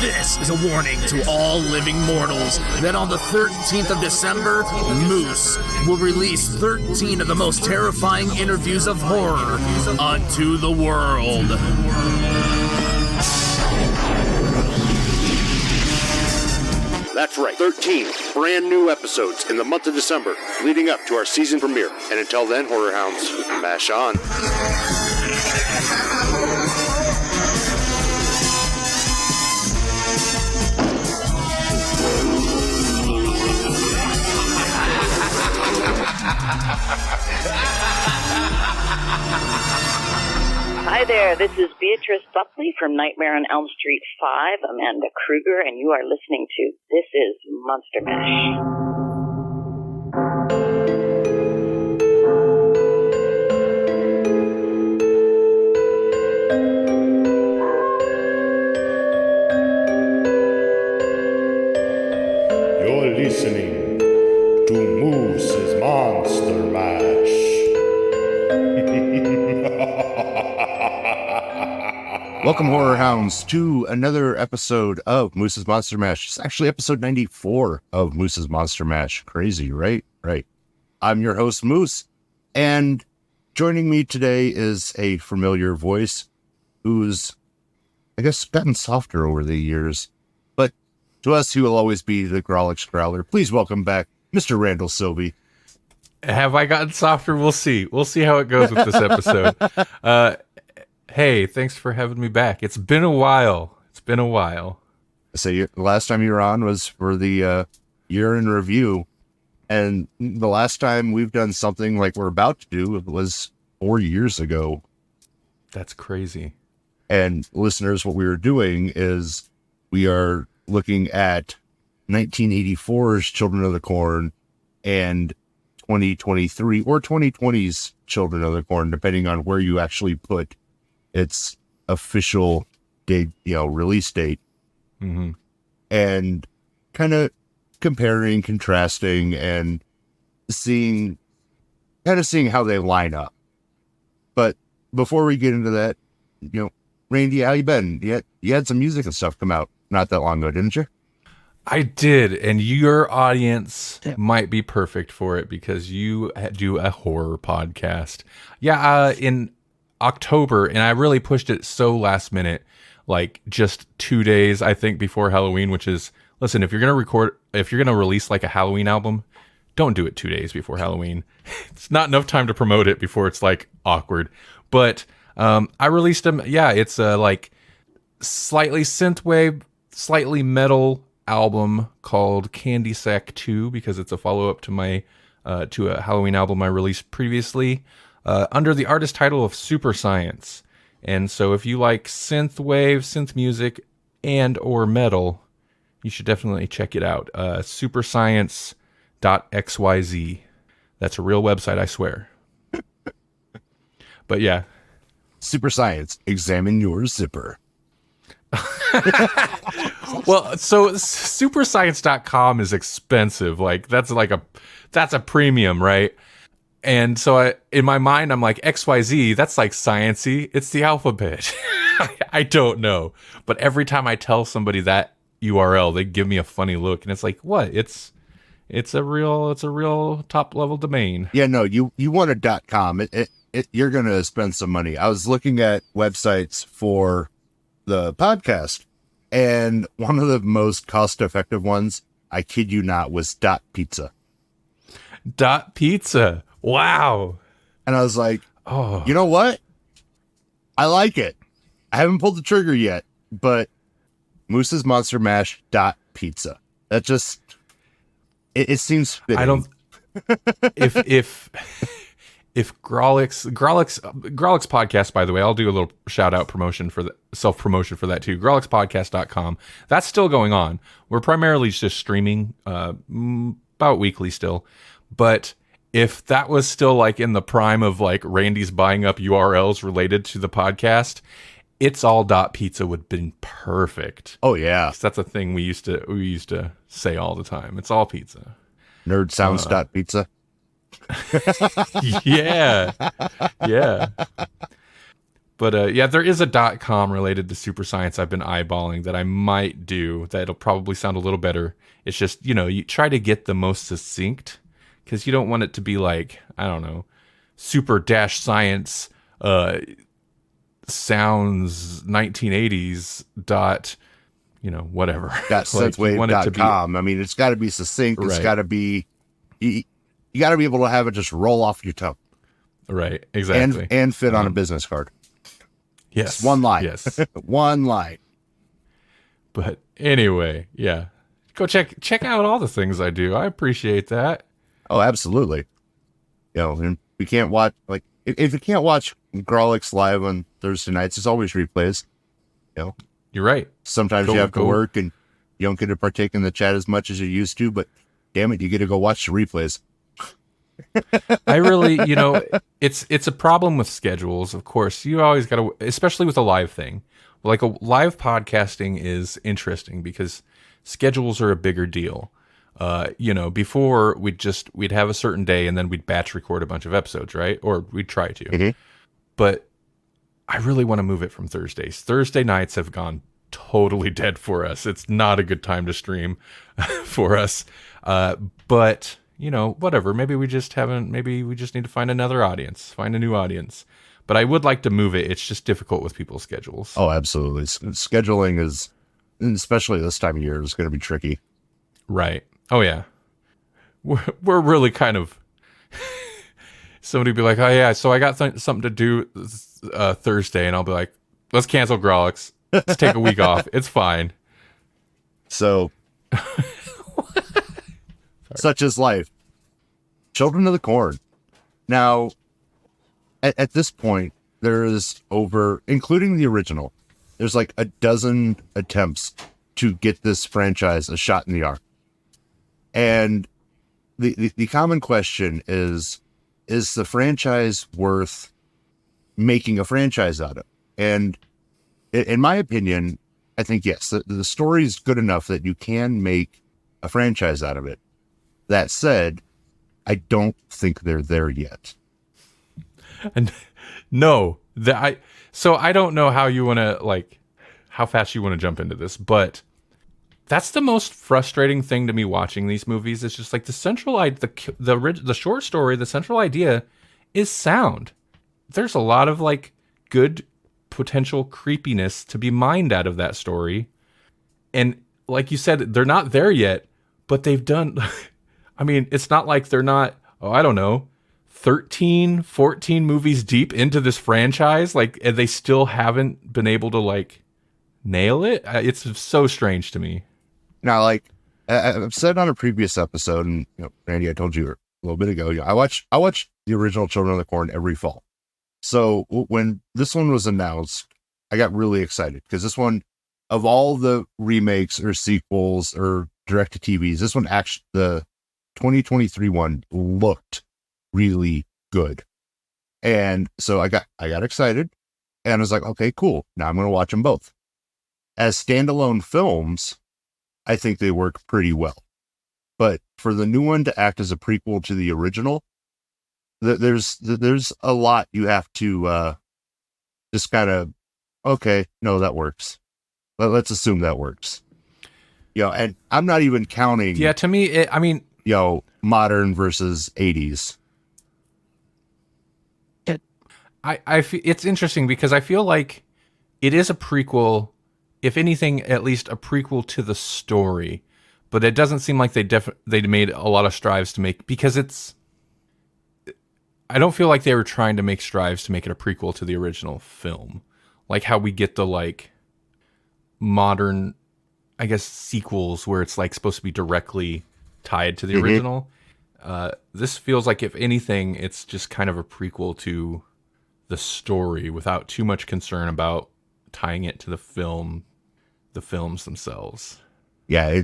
This is a warning to all living mortals that on the 13th of December, Moose will release 13 of the most terrifying interviews of horror unto the world. That's right, 13 brand new episodes in the month of December, leading up to our season premiere. And until then, Horror Hounds, mash on. Hi there, this is Beatrice Buckley from Nightmare on Elm Street 5, Amanda Kruger, and you are listening to This is Monster Mash. You're listening to Moose's Monster Mash. Welcome, Horror Hounds, to another episode of Moose's Monster Mash. It's actually episode 94 of Moose's Monster Mash. Crazy, right? Right. I'm your host, Moose, and joining me today is a familiar voice who's, I guess, gotten softer over the years. But to us, he will always be the Grawlix Growler. Please welcome back Mr. Randal Silvey. Have I gotten softer? We'll see. We'll see how it goes with this episode. Hey, thanks for having me back. It's been a while. So the last time you were on was for the year in review. And the last time we've done something like we're about to do was 4 years ago. That's crazy. And listeners, what we were doing is we are looking at 1984's Children of the Corn and 2023 or 2020's Children of the Corn, depending on where you actually put its official date, release date. Mm-hmm. And kind of comparing, contrasting, and seeing how they line up. But before we get into that, Randy, how you been? You had some music and stuff come out not that long ago, didn't you? I did, and your audience might be perfect for it because you do a horror podcast. Yeah, in October, and I really pushed it so last minute, like just 2 days, I think, before Halloween, which is, listen, if you're going to release like a Halloween album, don't do it 2 days before Halloween. It's not enough time to promote it before it's like awkward. But I released them. Yeah, it's a like slightly synthwave, slightly metal album called Candy Sack 2 because it's a follow-up to my to a Halloween album I released previously under the artist title of Super Science. And so if you like synthwave, synth music, and or metal, you should definitely check it out. superscience.xyz. That's a real website, I swear. But yeah. Super Science, examine your zipper. Well, so superscience.com is expensive. Like that's a premium, right? And so in my mind, I'm like, XYZ, that's like sciencey. It's the alphabet. I don't know. But every time I tell somebody that URL, they give me a funny look. And it's like, what? It's a real top level domain. Yeah, no, you want a .com. You're going to spend some money. I was looking at websites for the podcast, and one of the most cost-effective ones, I kid you not, was .pizza. .pizza. Wow. And I was like, oh, you know what? I like it. I haven't pulled the trigger yet, but Moose's Monster Mash .pizza. That just, it seems fitting. I don't, if Grawlix podcast, by the way, I'll do a little shout out promotion for the self-promotion for that too. Grawlixpodcast.com. That's still going on. We're primarily just streaming, about weekly still, but if that was still like in the prime of like Randy's buying up URLs related to the podcast, it's all .pizza would have been perfect. Oh yeah. That's a thing we used to say all the time. It's all pizza. Nerd sounds .pizza. Yeah. But yeah, there is a .com related to Super Science I've been eyeballing that I might do. That'll probably sound a little better. It's just, you try to get the most succinct because you don't want it to be like, I don't know, super dash science sounds 1980s dot, whatever. .sensewave.com. I mean, it's got to be succinct. It's got to be, you got to be able to have it just roll off your tongue. Right, exactly. And fit on a business card. Yes. It's one line. Yes. One line. But anyway, yeah. Go check out all the things I do. I appreciate that. Oh, absolutely. And we can't watch, like, if you can't watch Grawlix live on Thursday nights, there's always replays. You're right. Sometimes you have to work and you don't get to partake in the chat as much as you used to, but damn it, you get to go watch the replays. I really, it's a problem with schedules. Of course, you always got to, especially with a live thing. Like a live podcasting is interesting because schedules are a bigger deal. Before we'd have a certain day and then we'd batch record a bunch of episodes, right? Or we'd try to. Mm-hmm. But I really want to move it from Thursdays. Thursday nights have gone totally dead for us. It's not a good time to stream for us. But whatever. Maybe we just need to find another audience, find a new audience. But I would like to move it. It's just difficult with people's schedules. Oh, absolutely. Scheduling is, especially this time of year, is going to be tricky. Right. Oh, yeah. We're really kind of, somebody be like, oh, yeah, so I got something to do Thursday. And I'll be like, let's cancel Grawlix. Let's take a week off. It's fine. So, such is life. Children of the Corn. Now, at this point, there is including the original, there's like a dozen attempts to get this franchise a shot in the arm. And the common question is the franchise worth making a franchise out of? And in my opinion, I think yes, the story is good enough that you can make a franchise out of it. That said, I don't think they're there yet. And no, so I don't know how you want to how fast you want to jump into this, but that's the most frustrating thing to me watching these movies. It's just like the short story, the central idea is sound. There's a lot of good potential creepiness to be mined out of that story. And like you said, they're not there yet, but they've done, I mean, it's not like they're not, I don't know, 13, 14 movies deep into this franchise, and they still haven't been able to nail it. It's so strange to me. Now, I've said on a previous episode, and Randy, I told you a little bit ago, I watch the original Children of the Corn every fall. So when this one was announced, I got really excited because this one, of all the remakes or sequels or direct-to-TVs, this one actually, the 2023 one, looked really good. And so I got excited and I was like, okay, cool. Now I'm going to watch them both. As standalone films, I think they work pretty well. But for the new one to act as a prequel to the original, there's a lot you have to just kind of, okay, no, that works. Let's assume that works. And I'm not even counting. Yeah, to me, modern versus 80s. I feel it's interesting because I feel like it is a prequel, if anything, at least a prequel to the story, but it doesn't seem like they made a lot of strives to make, because I don't feel like they were trying to make strives to make it a prequel to the original film, like how we get the modern, I guess, sequels where it's supposed to be directly tied to the original. This feels like, if anything, it's just kind of a prequel to the story without too much concern about tying it to the films themselves. Yeah,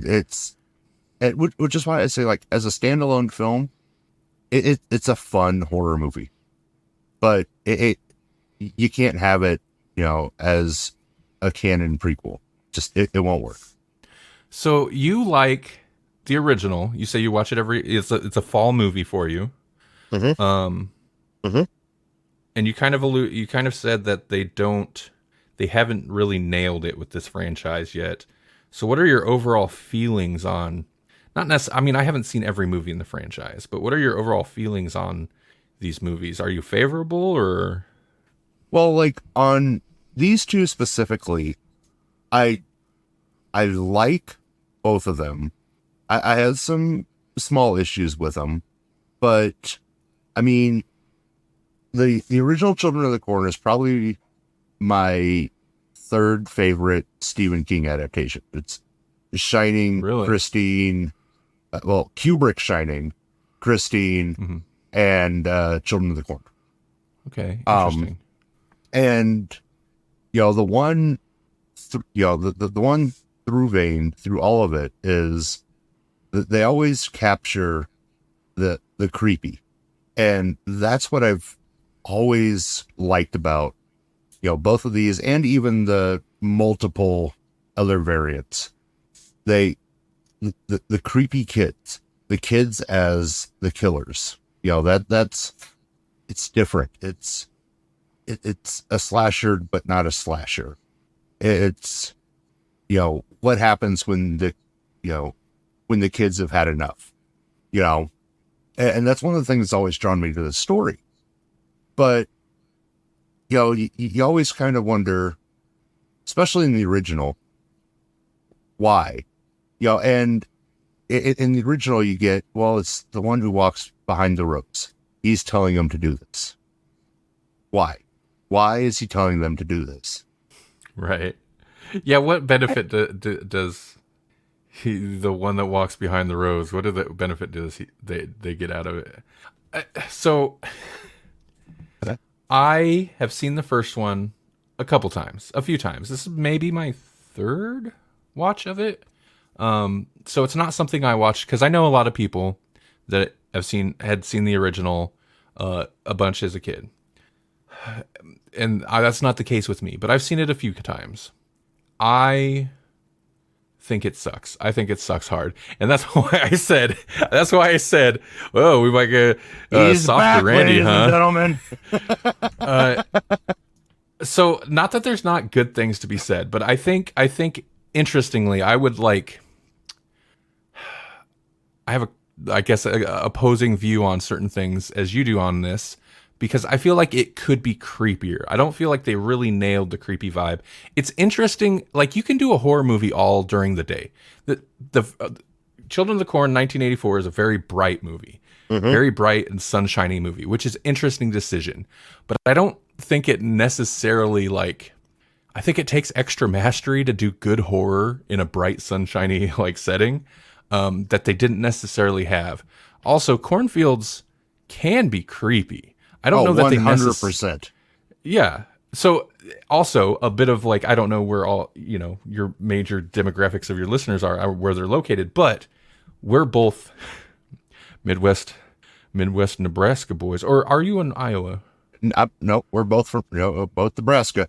which is why I say, as a standalone film, it's a fun horror movie, but you can't have it, as a canon prequel. Just it won't work. So you like the original? You say you watch it it's a fall movie for you. Mm-hmm. And you kind of said that they haven't really nailed it with this franchise yet. So what are your overall feelings on, not necessarily, I mean, I haven't seen every movie in the franchise, but what are your overall feelings on these movies? Are you favorable or? Well, like on these two specifically, I like both of them. I had some small issues with them, but I mean, the original Children of the Corn is probably my third favorite Stephen King adaptation. It's Shining, Really? Christine, Kubrick Shining, Christine, and Children of the Corn. Okay, interesting. And the one, the one through vein through all of it is that they always capture the creepy, and that's what I've always liked about both of these, and even the multiple other variants. The creepy kids, the kids as the killers. It's different. It's a slasher, but not a slasher. It's what happens when the kids have had enough. And that's one of the things that's always drawn me to the story. But you always kind of wonder, especially in the original, why? And in the original you get, it's the one who walks behind the ropes. He's telling them to do this. Why? Why is he telling them to do this? Right. Yeah, what benefit does the one that walks behind the rows, what benefit does they get out of it? So I have seen the first one a few times. This is maybe my third watch of it. So it's not something I watched because I know a lot of people that had seen the original a bunch as a kid. And that's not the case with me, but I've seen it a few times. I think it sucks. I think it sucks hard. And that's why I said, oh, we might get softer back, Randy, ladies and gentlemen. So not that there's not good things to be said, but I think interestingly, I have a opposing view on certain things as you do on this, because I feel like it could be creepier. I don't feel like they really nailed the creepy vibe. It's interesting. Like, you can do a horror movie all during the day. The Children of the Corn 1984 is a very bright movie, very bright and sunshiny movie, which is an interesting decision. But I don't think it necessarily I think it takes extra mastery to do good horror in a bright, sunshiny setting that they didn't necessarily have. Also, cornfields can be creepy. I don't know that 100%. Yeah. So also a bit of I don't know where all, your major demographics of your listeners are where they're located, but we're both Midwest Nebraska boys. Or are you in Iowa? No, we're both from both Nebraska.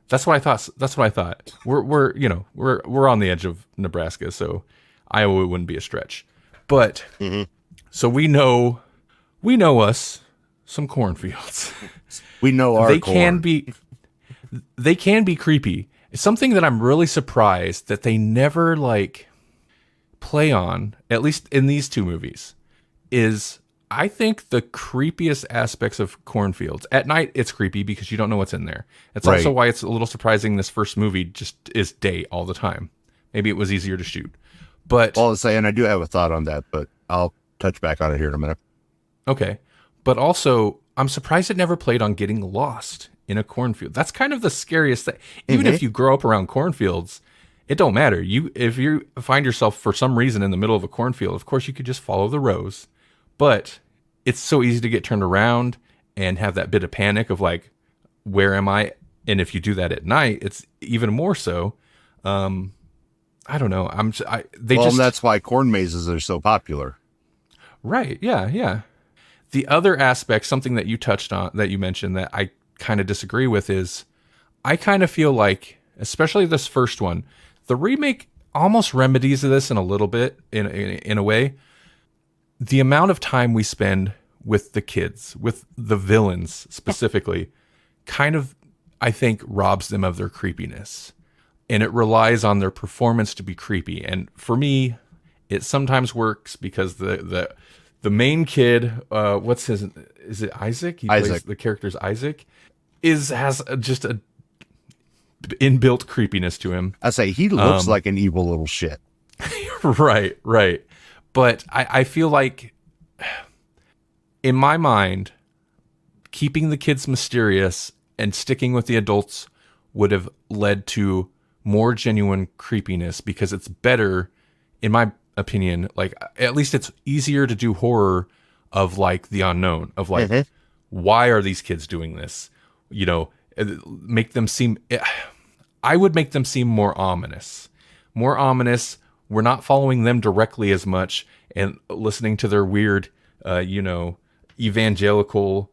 That's what I thought. We're on the edge of Nebraska, so Iowa wouldn't be a stretch. But so we know us some cornfields. We know our corn. They can be creepy. It's something that I'm really surprised that they never play on, at least in these two movies, is I think the creepiest aspects of cornfields. At night, it's creepy because you don't know what's in there. It's also why it's a little surprising this first movie just is day all the time. Maybe it was easier to shoot. But and I do have a thought on that, but I'll touch back on it here in a minute. Okay. But also, I'm surprised it never played on getting lost in a cornfield. That's kind of the scariest thing. Even if you grow up around cornfields, it don't matter. If you find yourself for some reason in the middle of a cornfield, of course you could just follow the rows. But it's so easy to get turned around and have that bit of panic of where am I? And if you do that at night, it's even more so. I don't know. And that's why corn mazes are so popular. Right. Yeah. Yeah. The other aspect, something that you touched on, that you mentioned that I kind of disagree with, is I kind of feel like, especially this first one, the remake almost remedies this in a little bit, in a way. The amount of time we spend with the kids, with the villains specifically, kind of, I think, robs them of their creepiness. And it relies on their performance to be creepy. And for me, it sometimes works because the main kid, is it Isaac? He Isaac. plays the character's Isaac, has just a inbuilt creepiness to him. I say he looks like an evil little shit. Right. But I feel like, in my mind, keeping the kids mysterious and sticking with the adults would have led to more genuine creepiness, because it's better, in my opinion, like, at least it's easier to do horror of like the unknown, of like, why are these kids doing this? Make them seem, I would make them seem more ominous. We're not following them directly as much and listening to their weird, evangelical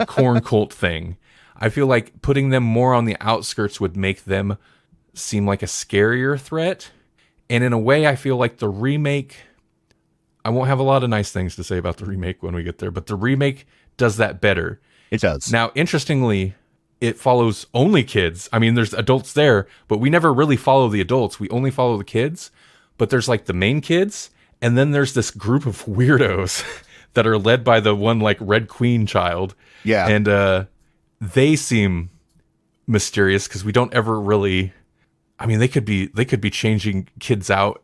corn cult thing. I feel like putting them more on the outskirts would make them seem like a scarier threat. And in a way, I feel like the remake, I won't have a lot of nice things to say about the remake when we get there, but the remake does that better. It does. Now, interestingly, it follows only kids. I mean, there's adults there, but we never really follow the adults. We only follow the kids. But there's like the main kids, and then there's this group of weirdos that are led by the one like Red Queen child. Yeah. And they seem mysterious because we don't ever really, I mean, they could be changing kids out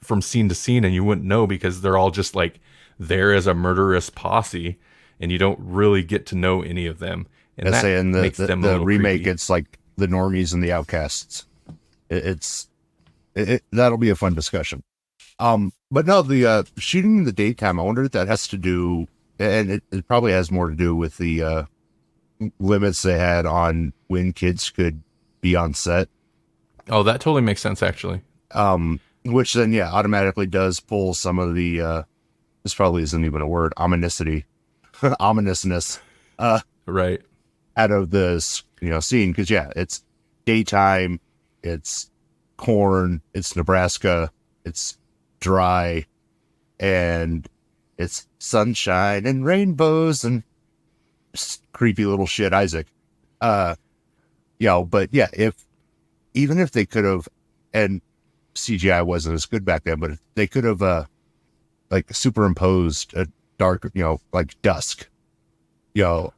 from scene to scene, and you wouldn't know because they're all just like there as a murderous posse, and you don't really get to know any of them. And that makes them a the little remake, creepy. it's like the normies and the outcasts. That'll be a fun discussion. But no, the shooting in the daytime, I wonder if that has to do, and it probably has more to do with the limits they had on when kids could be on set. Oh, that totally makes sense, actually. Which then, yeah, automatically does pull some of the, this probably isn't even a word, ominousness, Right. out of this, scene. Cause yeah, it's daytime, it's corn, it's Nebraska, it's dry, and it's sunshine and rainbows and creepy little shit, Isaac. But yeah, even if they could have, and CGI wasn't as good back then, but if they could have, like superimposed a dark, like dusk,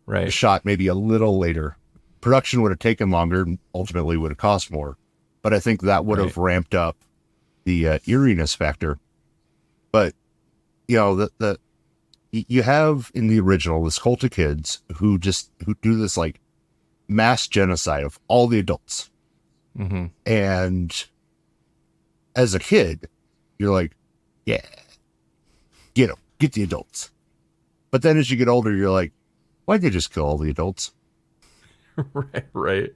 Right. shot maybe a little later. Production would have taken longer and ultimately would have cost more. But I think that would have ramped up the eeriness factor. But, you have in the original this cult of kids who do this like mass genocide of all the adults. Mm-hmm. And as a kid, you're like, yeah, get the adults. But then as you get older, you're like, why'd they just kill all the adults? Right.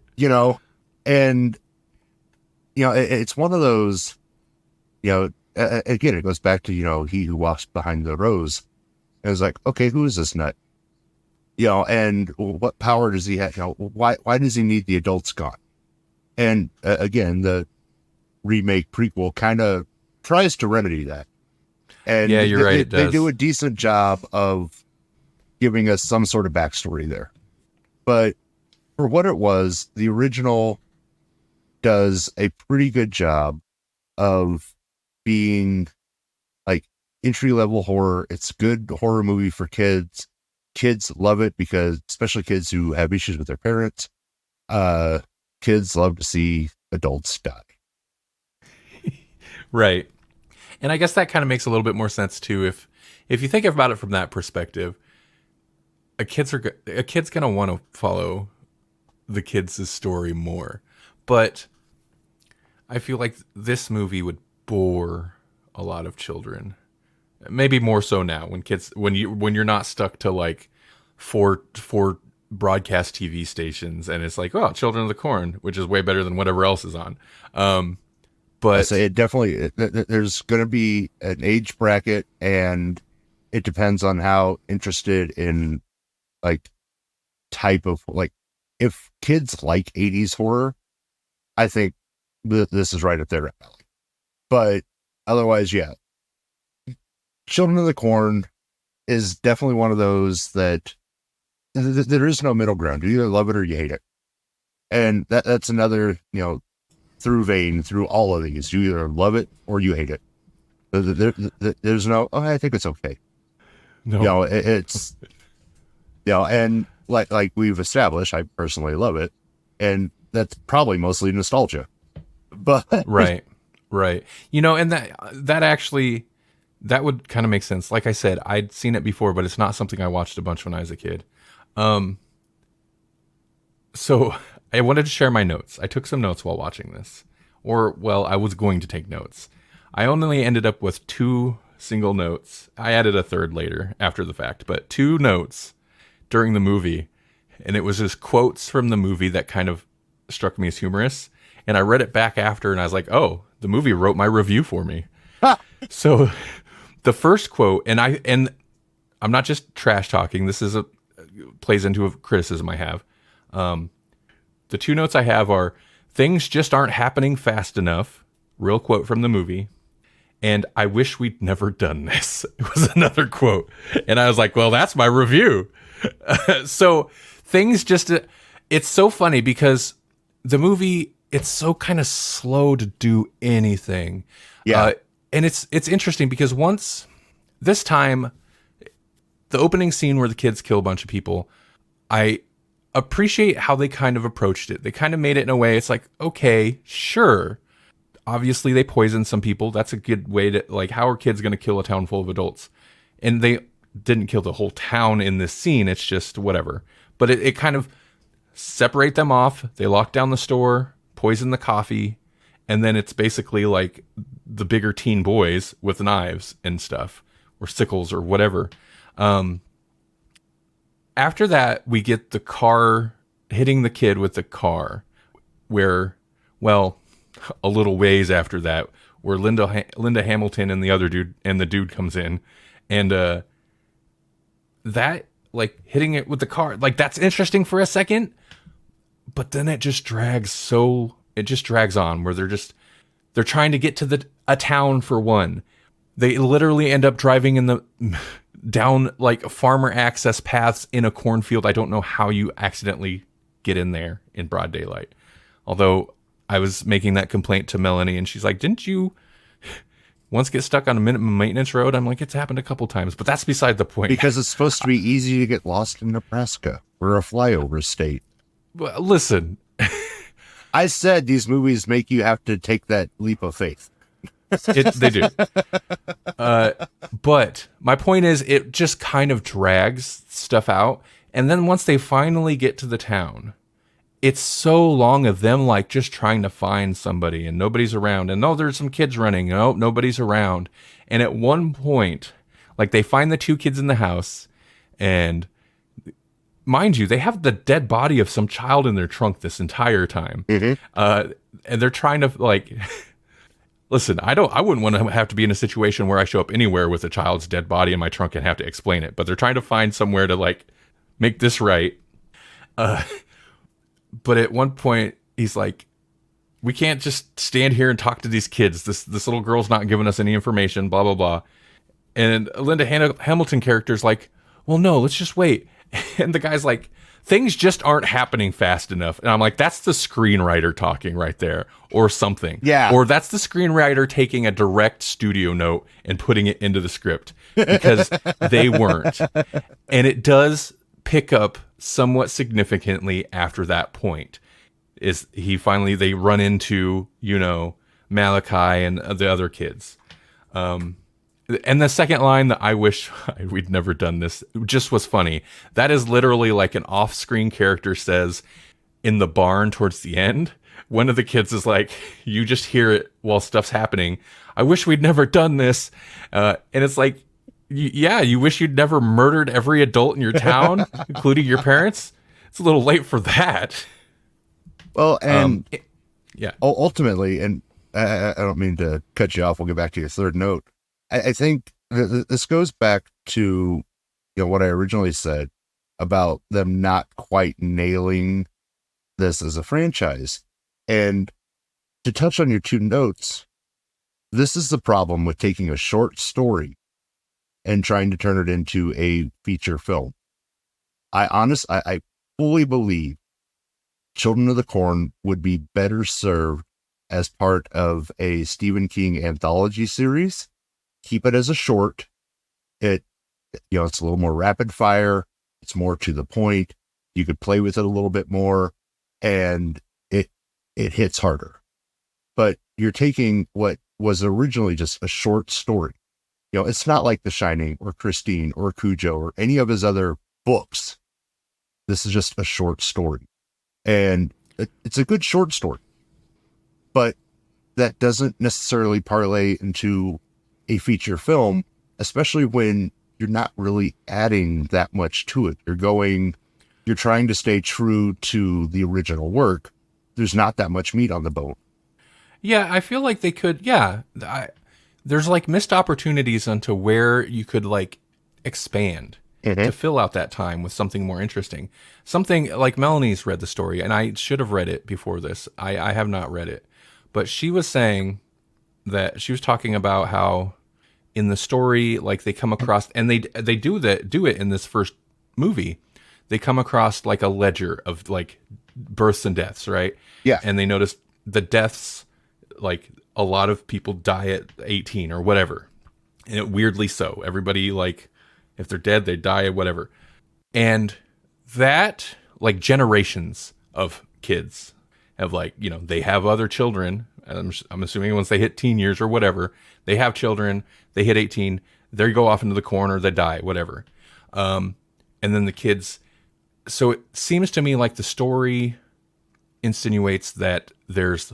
And, it's one of those, again, it goes back to, he who walks behind the rose. And it's like, okay, who is this nut? And what power does he have? Why does he need the adults gone? And again, the remake prequel kind of tries to remedy that. And yeah, you're right. They do a decent job of giving us some sort of backstory there. But for what it was, the original does a pretty good job of being like entry-level horror. It's a good horror movie for kids. Kids love it because, especially kids who have issues with their parents, kids love to see adults die. Right. And I guess that kind of makes a little bit more sense too. If you think about it from that perspective, a kid's going to want to follow the kids' story more. But I feel like this movie would bore a lot of children. Maybe more so now when you're not stuck to like four broadcast TV stations and it's like, oh, Children of the Corn, which is way better than whatever else is on. But I say it definitely, there's going to be an age bracket, and it depends on how interested in like type of, like, if kids like 80s horror, I think this is right up their alley. But otherwise, yeah, Children of the Corn, is definitely one of those that there is no middle ground. You either love it or you hate it. And that's another, through vein through all of these. You either love it or you hate it. There's no, I think it's okay. No. It's, and like we've established, I personally love it. And that's probably mostly nostalgia. But Right. And that actually, that would kind of make sense. Like I said, I'd seen it before, but it's not something I watched a bunch when I was a kid. So I wanted to share my notes. I took some notes while watching this. I was going to take notes. I only ended up with 2 single notes. I added a third later after the fact, but 2 notes during the movie. And it was just quotes from the movie that kind of struck me as humorous. And I read it back after and I was like, oh, the movie wrote my review for me. So the first quote, and I'm not just trash talking. This is plays into a criticism I have. The 2 notes I have are, things just aren't happening fast enough. Real quote from the movie. And I wish we'd never done this. It was another quote. And I was like, well, that's my review. So things just, it's so funny because the movie, it's so kind of slow to do anything. Yeah. And it's interesting because once this time, the opening scene where the kids kill a bunch of people, I appreciate how they kind of approached it. They kind of made it in a way, it's like, okay, sure. Obviously they poisoned some people. That's a good way to, like, how are kids going to kill a town full of adults? And they didn't kill the whole town in this scene. It's just whatever. But it kind of separate them off. They lock down the store, poison the coffee. And then it's basically like the bigger teen boys with knives and stuff, or sickles or whatever. After that, we get the car hitting the kid with the car, where, well, a little ways after that, where Linda Hamilton and the other dude and the dude comes in, and that, like, hitting it with the car, like, that's interesting for a second, but then it just drags on, where they're trying to get to a town for one. They literally end up driving in the down like farmer access paths in a cornfield. I don't know how you accidentally get in there in broad daylight. Although I was making that complaint to Melanie and she's like, didn't you once get stuck on a minimum maintenance road? I'm like, it's happened a couple times, but that's beside the point. Because it's supposed to be easy to get lost in Nebraska. We're a flyover state. Well, listen, I said these movies make you have to take that leap of faith. They do. But my point is, it just kind of drags stuff out. And then once they finally get to the town, it's so long of them like just trying to find somebody and nobody's around. And no, there's some kids running. No, nobody's around. And at one point, like, they find the 2 kids in the house, and mind you, they have the dead body of some child in their trunk this entire time. Mm-hmm. And they're trying to, like, listen, I wouldn't want to have to be in a situation where I show up anywhere with a child's dead body in my trunk and have to explain it, but they're trying to find somewhere to, like, make this right. But at one point he's like, we can't just stand here and talk to these kids. This little girl's not giving us any information, blah, blah, blah. And Linda Hamilton character's like, well, no, let's just wait. And the guy's like, things just aren't happening fast enough. And I'm like, that's the screenwriter talking right there, or something. Yeah. Or that's the screenwriter taking a direct studio note and putting it into the script, because they weren't. And it does pick up somewhat significantly after that point. They run into, Malachi and the other kids. And the second line, that I wish we'd never done this, just was funny. That is literally like an off-screen character says in the barn towards the end. One of the kids is like, you just hear it while stuff's happening. I wish we'd never done this. And it's like, yeah, you wish you'd never murdered every adult in your town, including your parents. It's a little late for that. Well, and yeah, ultimately, and I don't mean to cut you off. We'll get back to your third note. I think this goes back to, what I originally said about them not quite nailing this as a franchise. And to touch on your 2 notes, this is the problem with taking a short story and trying to turn it into a feature film. I fully believe Children of the Corn would be better served as part of a Stephen King anthology series. Keep it as a short. It's a little more rapid fire. It's more to the point. You could play with it a little bit more, and it hits harder. But you're taking what was originally just a short story. It's not like The Shining or Christine or Cujo or any of his other books. This is just a short story. And it's a good short story. But that doesn't necessarily parlay into a feature film, especially when you're not really adding that much to it. You're trying to stay true to the original work. There's not that much meat on the bone. Yeah, I feel like they could, there's like missed opportunities onto where you could like expand to fill out that time with something more interesting. Something like Melanie's read the story, and I should have read it before this. I have not read it. But she was saying that she was talking about how in the story, like they come across, and they do it in this first movie. They come across like a ledger of like births and deaths, right? Yeah. And they notice the deaths, like a lot of people die at 18 or whatever. And it weirdly so. Everybody, like, if they're dead, they die, whatever. And that, like, generations of kids have, like, they have other children. I'm assuming once they hit teen years or whatever, they have children, they hit 18, they go off into the corner, they die, whatever. And then the kids. So it seems to me like the story insinuates that there's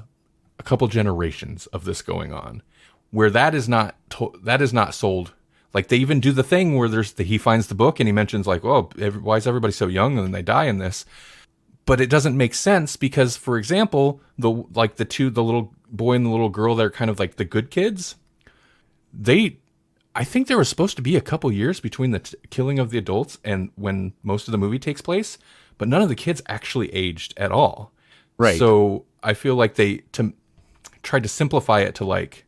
a couple generations of this going on, where that is not sold. Like they even do the thing where he finds the book and he mentions like, oh, why is everybody so young and then they die in this? But it doesn't make sense because, for example, the little boy and the little girl, they're kind of like the good kids. I think there was supposed to be a couple years between the killing of the adults and when most of the movie takes place, but none of the kids actually aged at all. Right. So I feel like they tried to simplify it to like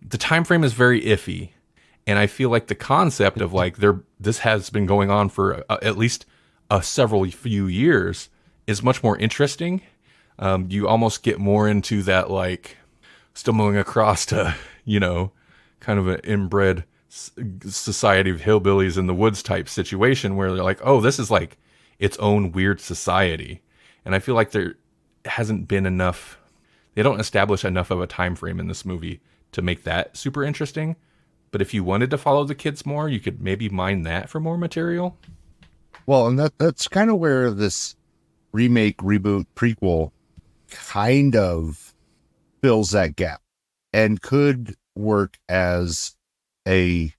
the time frame is very iffy, and I feel like the concept of like this has been going on for at least several few years is much more interesting. You almost get more into that like stumbling across to kind of an inbred society of hillbillies in the woods type situation where they're like, oh, this is like its own weird society. And I feel like there hasn't been enough, they don't establish enough of a time frame in this movie to make that super interesting. But if you wanted to follow the kids more, you could maybe mine that for more material. Well, and that's kind of where this remake, reboot, prequel kind of fills that gap and could work as a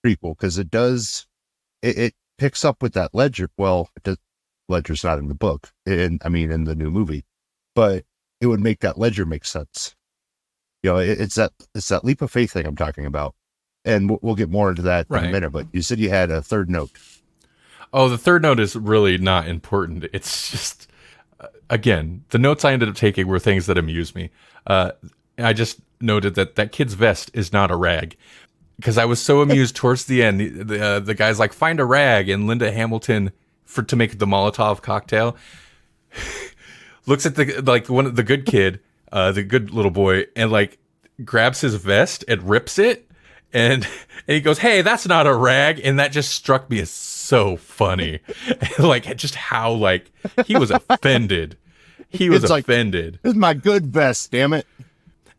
prequel, because it picks up with that ledger. Well, ledger's not in the book, in the new movie, but it would make that ledger make sense. It's that leap of faith thing I'm talking about, and we'll get more into that in a minute. But you said you had a third note. Oh, the third note is really not important. It's just, again, the notes I ended up taking were things that amuse me. I just noted that kid's vest is not a rag, because I was so amused towards the end. The guy's like, find a rag, and Linda Hamilton to make the Molotov cocktail looks at the good kid, the good little boy, and like grabs his vest and rips it, and he goes, hey, that's not a rag. And that just struck me as so funny. Like just how like he was offended. He was offended. This is my good vest, damn it.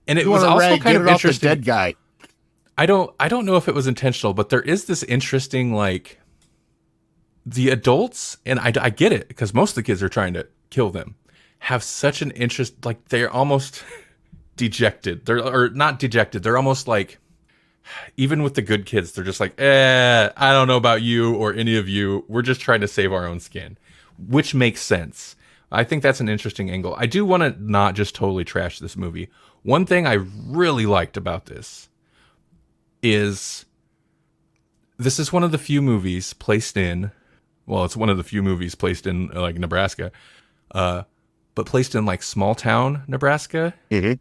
And it was also kind of interesting. Dead guy. I don't know if it was intentional, but there is this interesting, like, the adults, and I get it, because most of the kids are trying to kill them, have such an interest, like, they're almost dejected. Or not dejected, they're almost like, even with the good kids, they're just like, I don't know about you or any of you. We're just trying to save our own skin, which makes sense. I think that's an interesting angle. I do want to not just totally trash this movie. One thing I really liked about this is one of the few movies placed in, it's one of the few movies placed in like Nebraska, but placed in like small town Nebraska. Mm-hmm.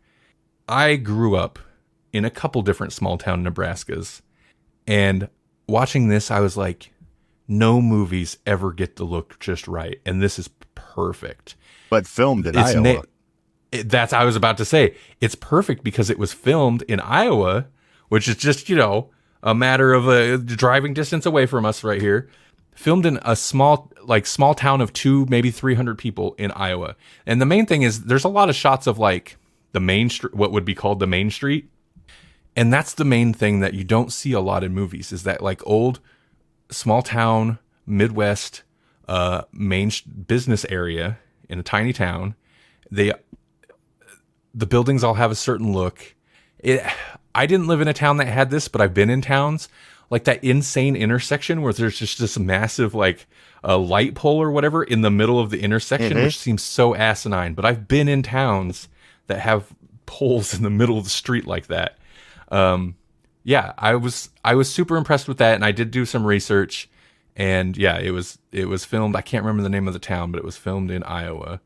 I grew up in a couple different small town Nebraskas, and watching this, I was like, no movies ever get to look just right, and this is perfect. But filmed in Iowa. That's I was about to say. It's perfect because it was filmed in Iowa, which is just, a matter of a driving distance away from us right here. Filmed in a small town of 200, maybe 300 people in Iowa. And the main thing is there's a lot of shots of like the main street, what would be called the main street. And that's the main thing that you don't see a lot in movies, is that like old small town Midwest business area in a tiny town. The buildings all have a certain look. I didn't live in a town that had this, but I've been in towns like that insane intersection where there's just this massive like light pole or whatever in the middle of the intersection, which seems so asinine. But I've been in towns that have poles in the middle of the street like that. Yeah, I was super impressed with that, and I did do some research, and yeah, it was filmed. I can't remember the name of the town, but it was filmed in Iowa,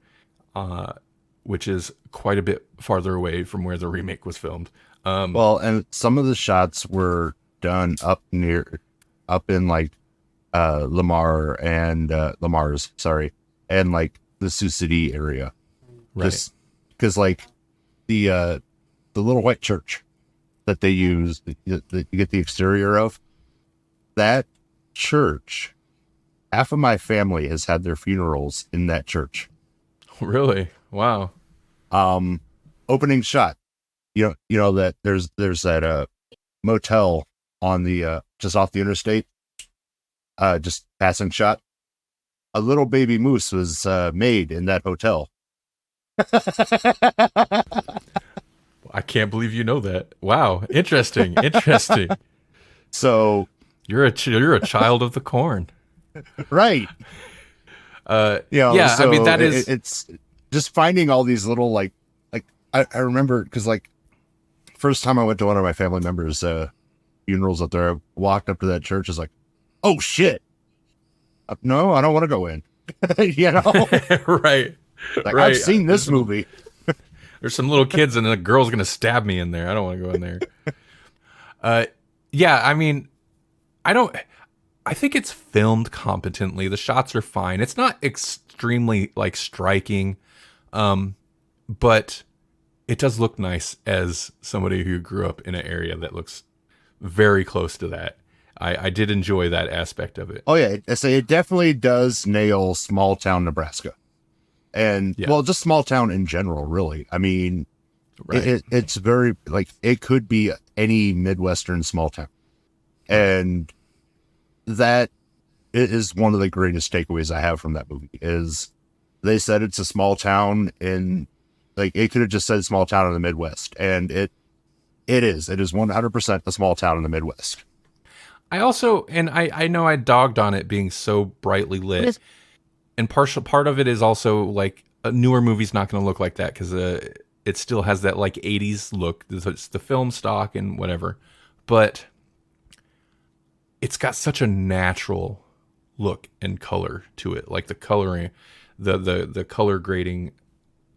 which is quite a bit farther away from where the remake was filmed. Well, and some of the shots were done up in like Lamar's, and like the Sioux City area, right? Just because like the little white church that they use, that you get the exterior of that church. Half of my family has had their funerals in that church. Really? Wow. Opening shot. You know that there's that motel on the just off the interstate. Just passing shot. A little baby moose was made in that hotel. I can't believe you know that. Wow, interesting. So you're a child of the corn, right? Yeah. So I mean, that is it's just finding all these little like I remember because like first time I went to one of my family members' funerals up there, I walked up to that church. Is like, oh shit, no, I don't want to go in. Right. Like I've seen this movie. There's some little kids and a girl's gonna stab me in there. I don't want to go in there. Yeah, I mean, I think it's filmed competently. The shots are fine. It's not extremely like striking, but it does look nice as somebody who grew up in an area that looks very close to that. I did enjoy that aspect of it. Oh yeah, I say it definitely does nail small town Nebraska. And well, just small town in general, really. I mean, right. It's very like it could be any Midwestern small town, and that is one of the greatest takeaways I have from that movie. Is they said it's a small town in like it could have just said small town in the Midwest, and it is 100% a small town in the Midwest. I also I know I dogged on it being so brightly lit. And part of it is also like a newer movie's not going to look like that because it still has that like 80s look. It's the film stock and whatever, but it's got such a natural look and color to it. Like the coloring, the color grading.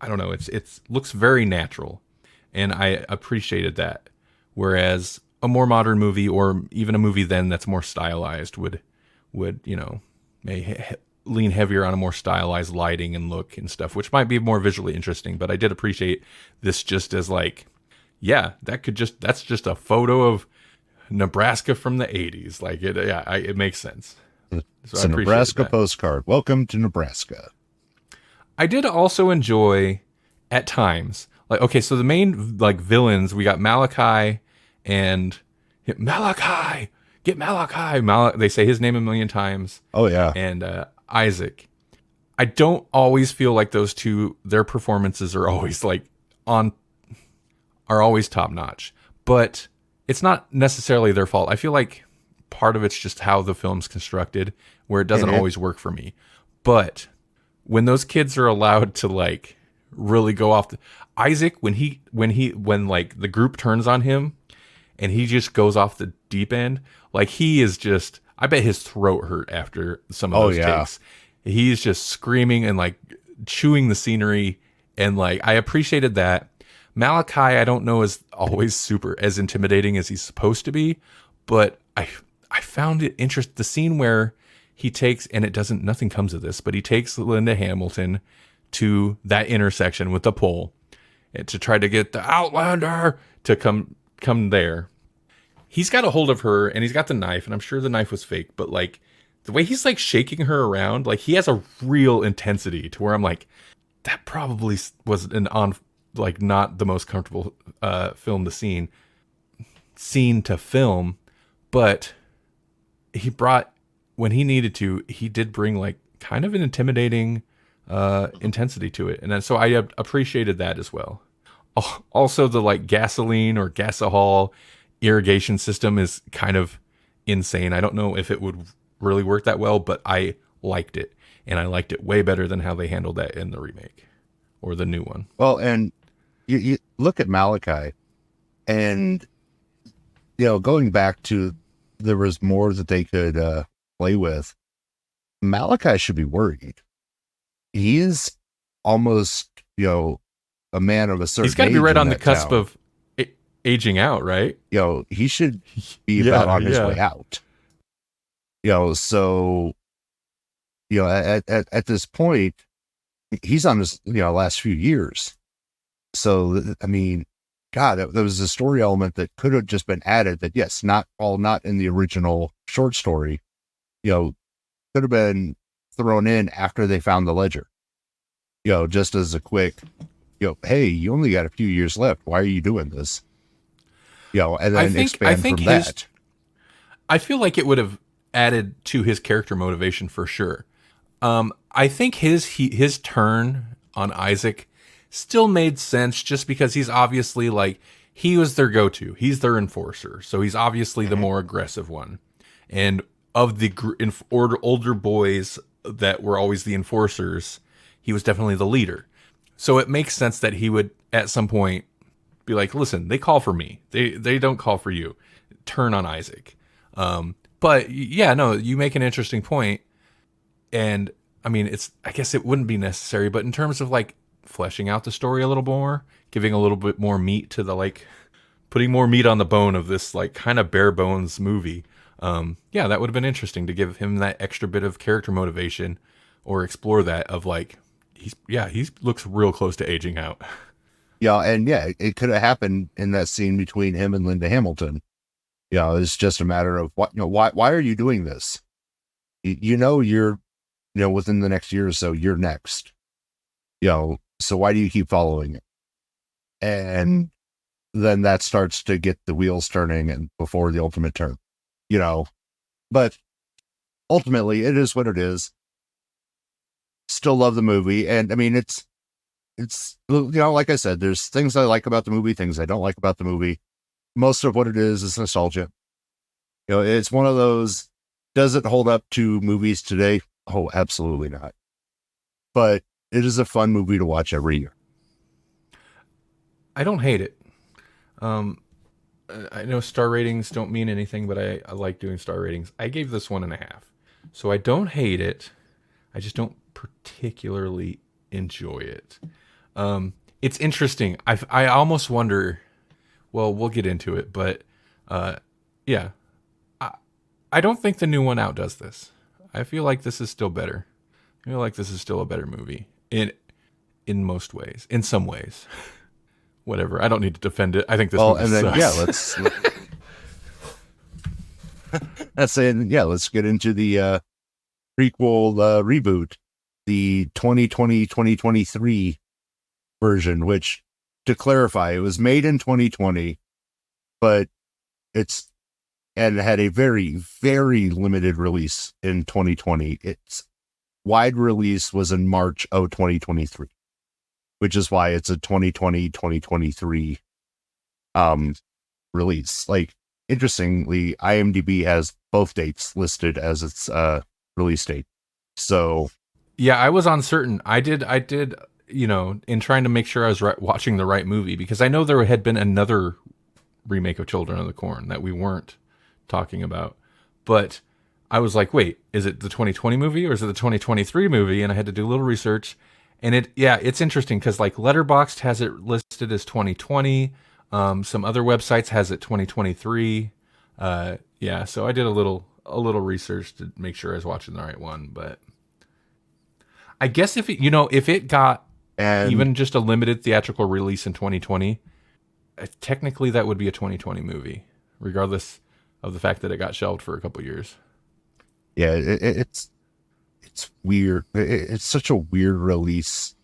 I don't know. It looks very natural, and I appreciated that. Whereas a more modern movie or even a movie then that's more stylized would may lean heavier on a more stylized lighting and look and stuff, which might be more visually interesting. But I did appreciate this just as like, yeah, that's just a photo of Nebraska from the 80s. Like it makes sense. So it's a Nebraska postcard. Welcome to Nebraska. I did also enjoy at times, like, okay, so the main like villains, we got Malachi and Malachi, get Malachi. They say his name a million times. Oh yeah. And Isaac. I don't always feel like those two, their performances are always always top notch, but it's not necessarily their fault. I feel like part of it's just how the film's constructed, where it doesn't always work for me. But when those kids are allowed to like really go off, Isaac, when like the group turns on him and he just goes off the deep end, like he is just, I bet his throat hurt after some of those takes. He's just screaming and like chewing the scenery, and like I appreciated that. Malachi, I don't know, is always super as intimidating as he's supposed to be, but I found it interesting. The scene where he takes, and nothing comes of this, but he takes Linda Hamilton to that intersection with the pole and to try to get the Outlander to come there. He's got a hold of her and he's got the knife, and I'm sure the knife was fake, but like the way he's like shaking her around, like he has a real intensity to where I'm like, that probably was like not the most comfortable scene to film, but he brought, when he needed to, he did bring like kind of an intimidating intensity to it. And then, so I appreciated that as well. Also, the like gasoline or gasohol irrigation system is kind of insane. I don't know if it would really work that well, but I liked it. And I liked it way better than how they handled that in the remake or the new one. Well, and you look at Malachi, and, you know, going back to, there was more that they could play with. Malachi should be worried. He is almost, you know, a man of a certain age. He's got to be right on the cusp of aging out, right? You know, he should be about on his way out. You know, so, you know, at this point, he's on his, you know, last few years. So, I mean, God, there was a story element that could have just been added that, yes, not in the original short story, you know, could have been thrown in after they found the ledger. You know, just as a quick, you know, hey, you only got a few years left. Why are you doing this? You know, and then expand from that. I feel like it would have added to his character motivation for sure. I think his turn on Isaac still made sense just because he's obviously like, he was their go-to. He's their enforcer. So he's obviously the more aggressive one. And of the older boys that were always the enforcers, he was definitely the leader. So it makes sense that he would at some point be like, listen, they call for me. They don't call for you. Turn on Isaac. But yeah, no, you make an interesting point. And I mean, I guess it wouldn't be necessary, but in terms of like fleshing out the story a little more, giving a little bit more meat to the, like, putting more meat on the bone of this like kind of bare bones movie. Yeah, that would have been interesting to give him that extra bit of character motivation or explore that of like, he looks real close to aging out. Yeah, and yeah, it could have happened in that scene between him and Linda Hamilton. You know, it's just a matter of what, you know, why are you doing this? You know, you're, you know, within the next year or so, you're next. You know, so why do you keep following it? And then that starts to get the wheels turning and before the ultimate turn, you know. But ultimately, it is what it is. Still love the movie, and I mean, it's you know, like I said, there's things I like about the movie, things I don't like about the movie. Most of what it is nostalgia. You know, it's one of those. Does it hold up to movies today? Oh, absolutely not. But it is a fun movie to watch every year. I don't hate it. I know star ratings don't mean anything, but I like doing star ratings. I gave this 1.5. So I don't hate it. I just don't particularly enjoy it. It's interesting. I almost wonder, well, we'll get into it, but yeah. I don't think the new one outdoes this. I feel like this is still better. I feel like this is still a better movie in most ways, in some ways. Whatever. I don't need to defend it. I think this movie and then sucks. yeah, let's get into the prequel reboot, the 2020-2023 version, which, to clarify, it was made in 2020, but and had a very, very limited release in 2020. Its wide release was in March of 2023, which is why it's a 2020-2023 release. Like, interestingly, IMDb has both dates listed as its release date. So yeah, I was uncertain. I did, you know, in trying to make sure I was watching the right movie, because I know there had been another remake of Children of the Corn that we weren't talking about, but I was like, wait, is it the 2020 movie or is it the 2023 movie? And I had to do a little research, and it's interesting because like Letterboxd has it listed as 2020. Some other websites has it 2023. Yeah, so I did a little research to make sure I was watching the right one, but I guess if it got even just a limited theatrical release in 2020, technically that would be a 2020 movie, regardless of the fact that it got shelved for a couple years. Yeah, it's weird. It's such a weird release.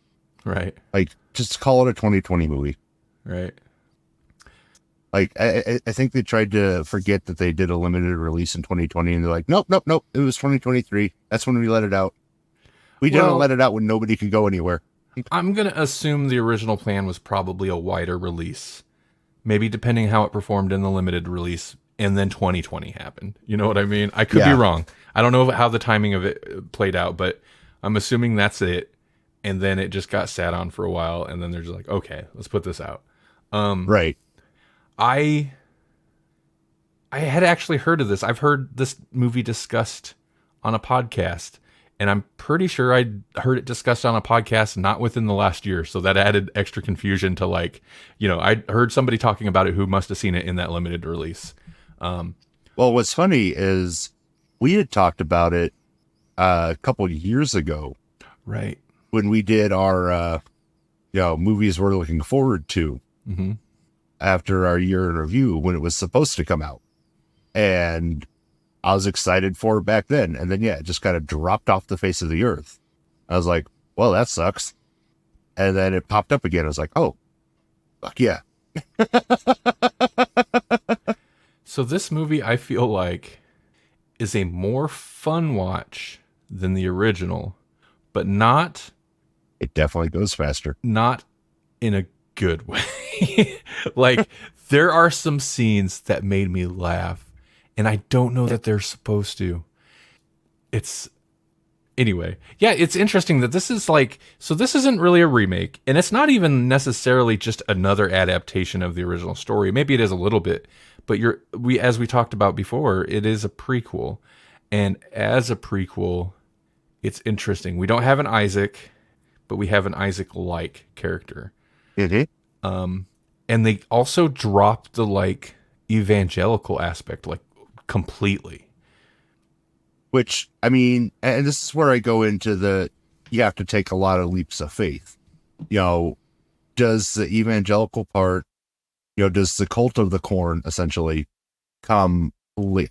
Right. Like, just call it a 2020 movie. Right. Like, I think they tried to forget that they did a limited release in 2020, and they're like, nope. It was 2023. That's when we let it out. We didn't let it out when nobody could go anywhere. I'm going to assume the original plan was probably a wider release. Maybe depending how it performed in the limited release, and then 2020 happened. You know what I mean? I could be wrong. I don't know how the timing of it played out, but I'm assuming that's it. And then it just got sat on for a while, and then they're just like, okay, let's put this out. Right. I had actually heard of this. I've heard this movie discussed on a podcast, and I'm pretty sure I heard it discussed on a podcast not within the last year. So that added extra confusion to, like, I heard somebody talking about it who must have seen it in that limited release. Well, what's funny is we had talked about it a couple of years ago. Right. When we did our, movies we're looking forward to. Mm-hmm. After our year in review, when it was supposed to come out. And I was excited for it back then. And then, it just kind of dropped off the face of the earth. I was like, well, that sucks. And then it popped up again. I was like, oh, fuck yeah. So this movie, I feel like, is a more fun watch than the original, but not... It definitely goes faster. Not in a good way. Like, there are some scenes that made me laugh, and I don't know that they're supposed to. Anyway, it's interesting that this is like, so this isn't really a remake, and it's not even necessarily just another adaptation of the original story. Maybe it is a little bit, but as we talked about before, it is a prequel, and as a prequel, it's interesting. We don't have an Isaac, but we have an Isaac-like character. Mm-hmm. And they also dropped the, like, evangelical aspect, like, completely. Which, I mean, and this is where I go into you have to take a lot of leaps of faith. Does the evangelical part, does the cult of the corn essentially come, a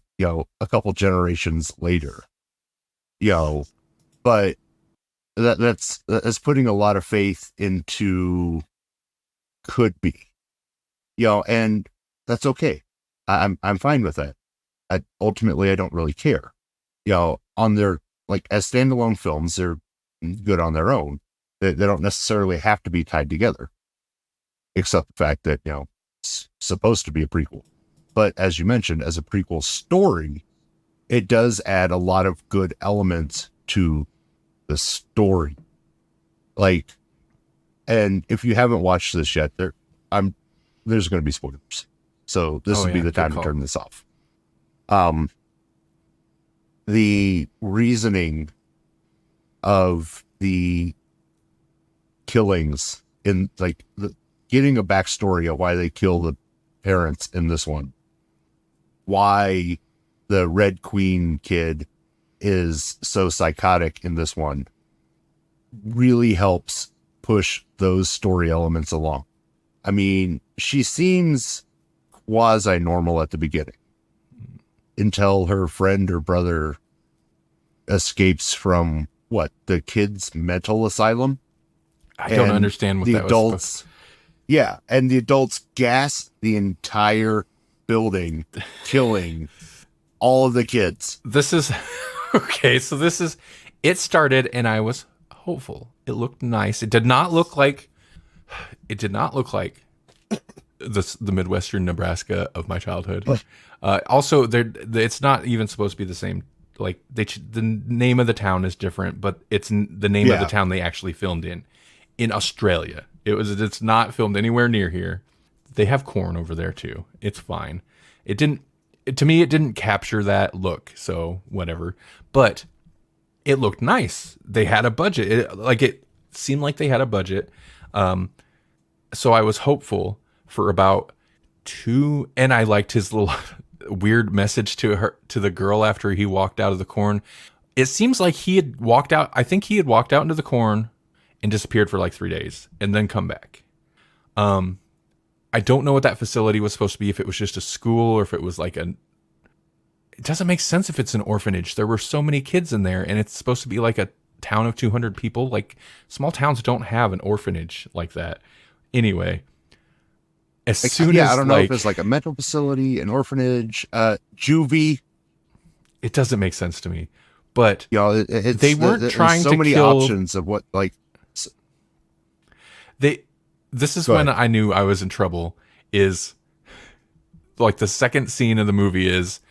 couple generations later? But that's putting a lot of faith into could be, and that's okay. I'm fine with that. Ultimately, I don't really care. On their, like, as standalone films, they're good on their own. They don't necessarily have to be tied together, except the fact that, it's supposed to be a prequel. But as you mentioned, as a prequel story, it does add a lot of good elements to the story. Like, and if you haven't watched this yet, there's going to be spoilers. So this would be the time to turn this off. The reasoning of the killings in, like, getting a backstory of why they kill the parents in this one, why the Red Queen kid is so psychotic in this one, really helps push those story elements along. I mean, she seems quasi-normal at the beginning until her friend or brother escapes from the kids' mental asylum. I don't understand what the that adults, was supposed to... Yeah, and the adults gas the entire building, killing all of the kids. This is okay. So it started, and I was hopeful. It looked nice. It did not look like the Midwestern Nebraska of my childhood. Also, it's not even supposed to be the same. Like, the name of the town is different, but it's the name of the town they actually filmed in Australia. It's not filmed anywhere near here. They have corn over there too. It's fine. To me, it didn't capture that look. So whatever, but it looked nice. They had a budget. It seemed like they had a budget. So I was hopeful for about 2, and I liked his little weird message to the girl after he walked out of the corn. It seems like he had walked out. I think he had walked out into the corn and disappeared for like 3 days and then come back. I don't know what that facility was supposed to be, if it was just a school or if it was like it doesn't make sense if it's an orphanage. There were so many kids in there, and it's supposed to be like a town of 200 people. Like, small towns don't have an orphanage like that. Anyway, as soon as I don't know if it's like a mental facility, an orphanage, juvie. It doesn't make sense to me. But they weren't trying so to many kill options of what like This is when I knew I was in trouble. Is like the second scene of the movie is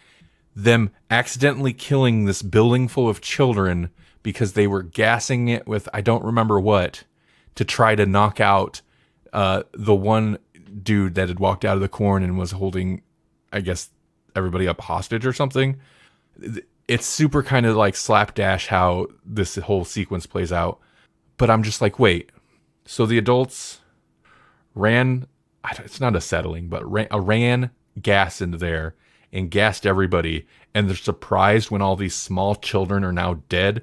them accidentally killing this building full of children because they were gassing it with, I don't remember what, to try to knock out the one dude that had walked out of the corn and was holding, I guess, everybody up hostage or something. It's super kind of like slapdash how this whole sequence plays out. But I'm just like, wait, so the adults ran, it's not acetylene, but ran gas into there and gassed everybody, and they're surprised when all these small children are now dead.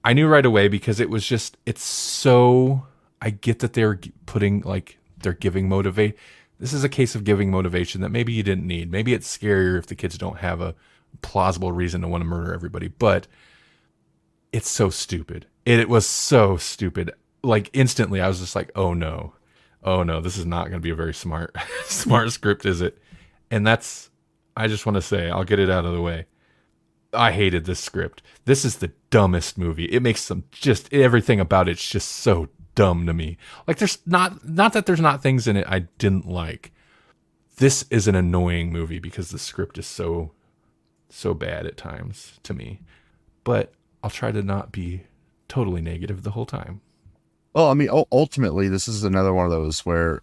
I knew right away because it was just, it's so, I get that they're putting, like, they're giving motivate. This is a case of giving motivation that maybe you didn't need. Maybe it's scarier if the kids don't have a plausible reason to want to murder everybody, but it's so stupid. It was so stupid. Like, instantly I was just like, oh no, this is not going to be a very smart script, is it? And that's, I just want to say, I'll get it out of the way. I hated this script. This is the dumbest movie. It makes just everything about it's just so dumb to me. Like, there's not that there's not things in it I didn't like. This is an annoying movie because the script is so bad at times to me. But I'll try to not be totally negative the whole time. Well, I mean, ultimately, this is another one of those where,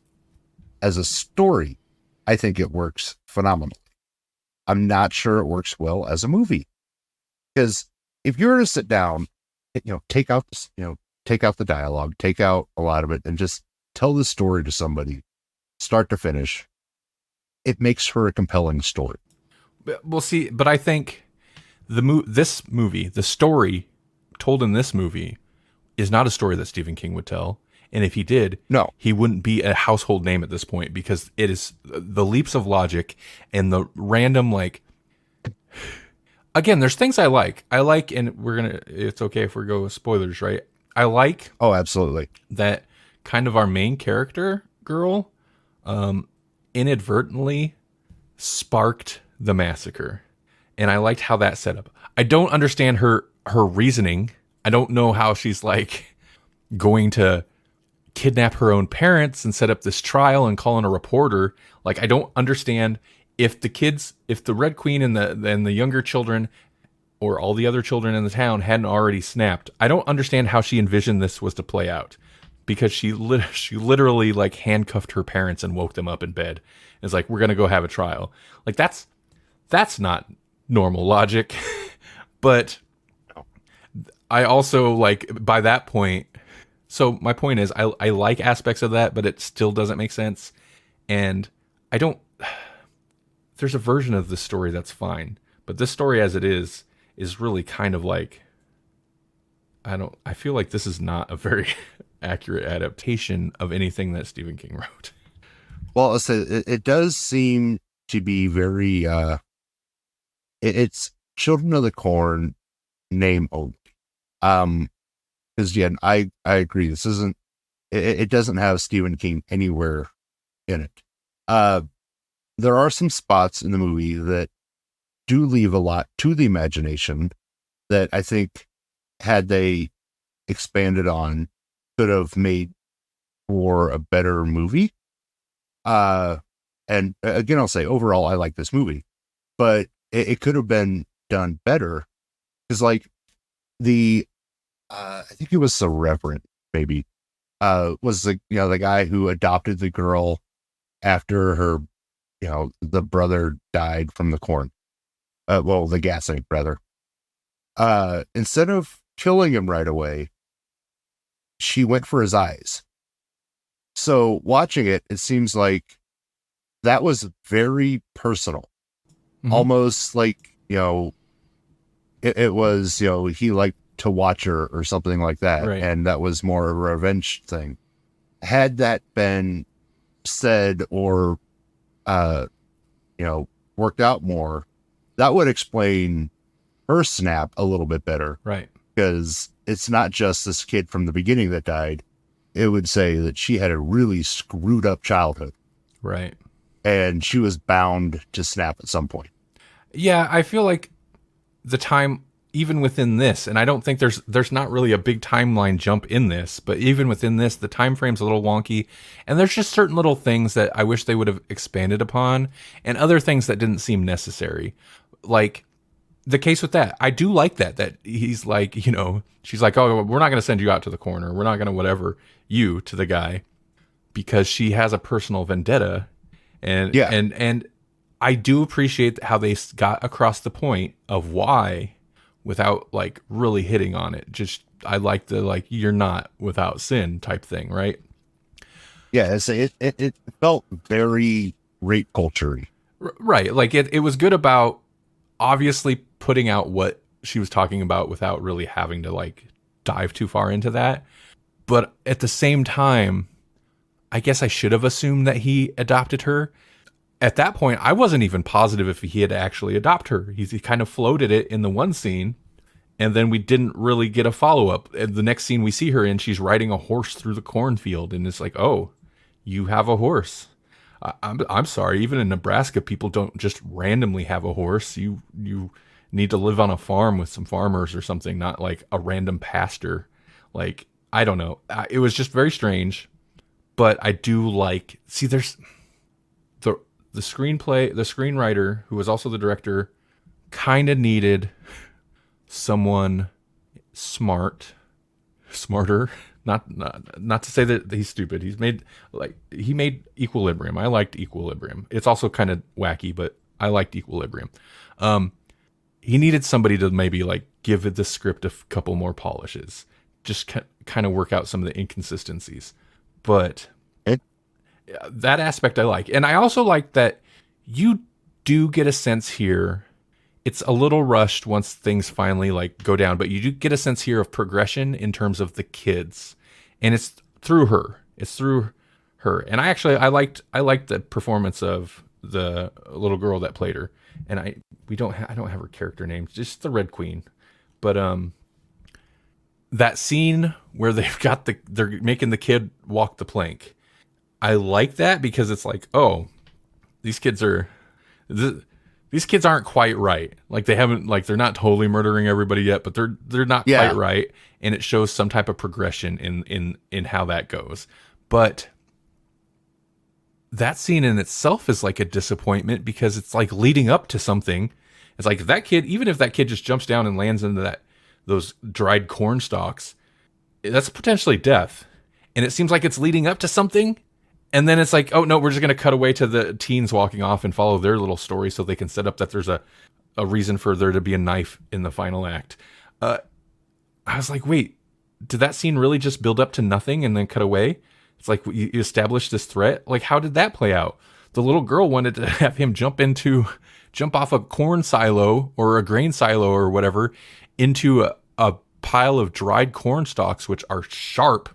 as a story, I think it works phenomenally. I'm not sure it works well as a movie, because if you were to sit down, take out the dialogue, take out a lot of it, and just tell the story to somebody, start to finish, it makes for a compelling story. We'll see, but I think the story told in this movie is not a story that Stephen King would tell. And if he did, he wouldn't be a household name at this point, because it is the leaps of logic and the random, like, again, there's things I like, and it's okay if we go with spoilers, right? I like, oh, absolutely, that kind of our main character girl, inadvertently sparked the massacre. And I liked how that set up. I don't understand her reasoning. I don't know how she's like going to kidnap her own parents and set up this trial and call in a reporter. Like, I don't understand if the Red Queen and the younger children or all the other children in the town hadn't already snapped. I don't understand how she envisioned this was to play out, because she literally like handcuffed her parents and woke them up in bed. It's like, we're going to go have a trial. Like, that's not normal logic. But I also, like, by that point, so my point is, I like aspects of that, but it still doesn't make sense. And there's a version of this story that's fine, but this story as it is really kind of like, I feel like this is not a very accurate adaptation of anything that Stephen King wrote. Well, it does seem to be very, it's Children of the Corn name only. Because I agree, this isn't, it doesn't have Stephen King anywhere in it. There are some spots in the movie that do leave a lot to the imagination that I think, had they expanded on, could have made for a better movie. And again, I'll say, overall, I like this movie, but it could have been done better. Because, like, I think it was the Reverend, maybe, was the guy who adopted the girl after her, the brother died from the corn. The gassing, rather. Instead of killing him right away, she went for his eyes. So watching it seems like that was very personal. almost like, it was, he liked to watch her or something like that. Right. And that was more a revenge thing. Had that been said or, worked out more, that would explain her snap a little bit better. Right. Because it's not just this kid from the beginning that died. It would say that she had a really screwed up childhood. Right. And she was bound to snap at some point. Yeah, I feel like the time, even within this, and I don't think there's not really a big timeline jump in this, but even within this, the time frame's a little wonky, and there's just certain little things that I wish they would have expanded upon, and other things that didn't seem necessary. Like the case with that, I do like that he's like, she's like, oh, we're not going to send you out to the corner. We're not going to whatever you to the guy, because she has a personal vendetta. And I do appreciate how they got across the point of why, without like really hitting on it. Just, I like the, like, you're not without sin type thing. Right. Yeah. It felt very rape culture-y. Right. Like it was good about obviously putting out what she was talking about without really having to like dive too far into that. But at the same time, I guess I should have assumed that he adopted her. At that point, I wasn't even positive if he had actually adopted her. He kind of floated it in the one scene, and then we didn't really get a follow-up. And the next scene we see her in, she's riding a horse through the cornfield, and it's like, oh, you have a horse. I'm sorry, even in Nebraska, people don't just randomly have a horse. You need to live on a farm with some farmers or something, not like a random pasture. Like, I don't know. It was just very strange. But I do like, see, there's the screenplay, the screenwriter, who was also the director, kind of needed someone smarter. Not to say that he's stupid. He made Equilibrium. I liked Equilibrium. It's also kind of wacky, but I liked Equilibrium. He needed somebody to maybe like give the script a couple more polishes, just kind of work out some of the inconsistencies. But that aspect I like. And I also like that you do get a sense here. It's a little rushed once things finally like go down, but you do get a sense here of progression in terms of the kids. And it's through her. And I liked the performance of the little girl that played her. And I don't have her character name, just the Red Queen. But that scene where they're making the kid walk the plank. I like that because it's like, oh, these kids aren't quite right. Like they're not totally murdering everybody yet, but they're not quite right. And it shows some type of progression in how that goes. But that scene in itself is like a disappointment because it's like leading up to something. It's like that kid, even if that kid just jumps down and lands into those dried corn stalks, that's potentially death. And it seems like it's leading up to something. And then it's like, oh, no, we're just going to cut away to the teens walking off and follow their little story so they can set up that there's a reason for there to be a knife in the final act. I was like, wait, did that scene really just build up to nothing and then cut away? It's like you established this threat. Like, how did that play out? The little girl wanted to have him jump off a corn silo or a grain silo or whatever into a pile of dried corn stalks, which are sharp.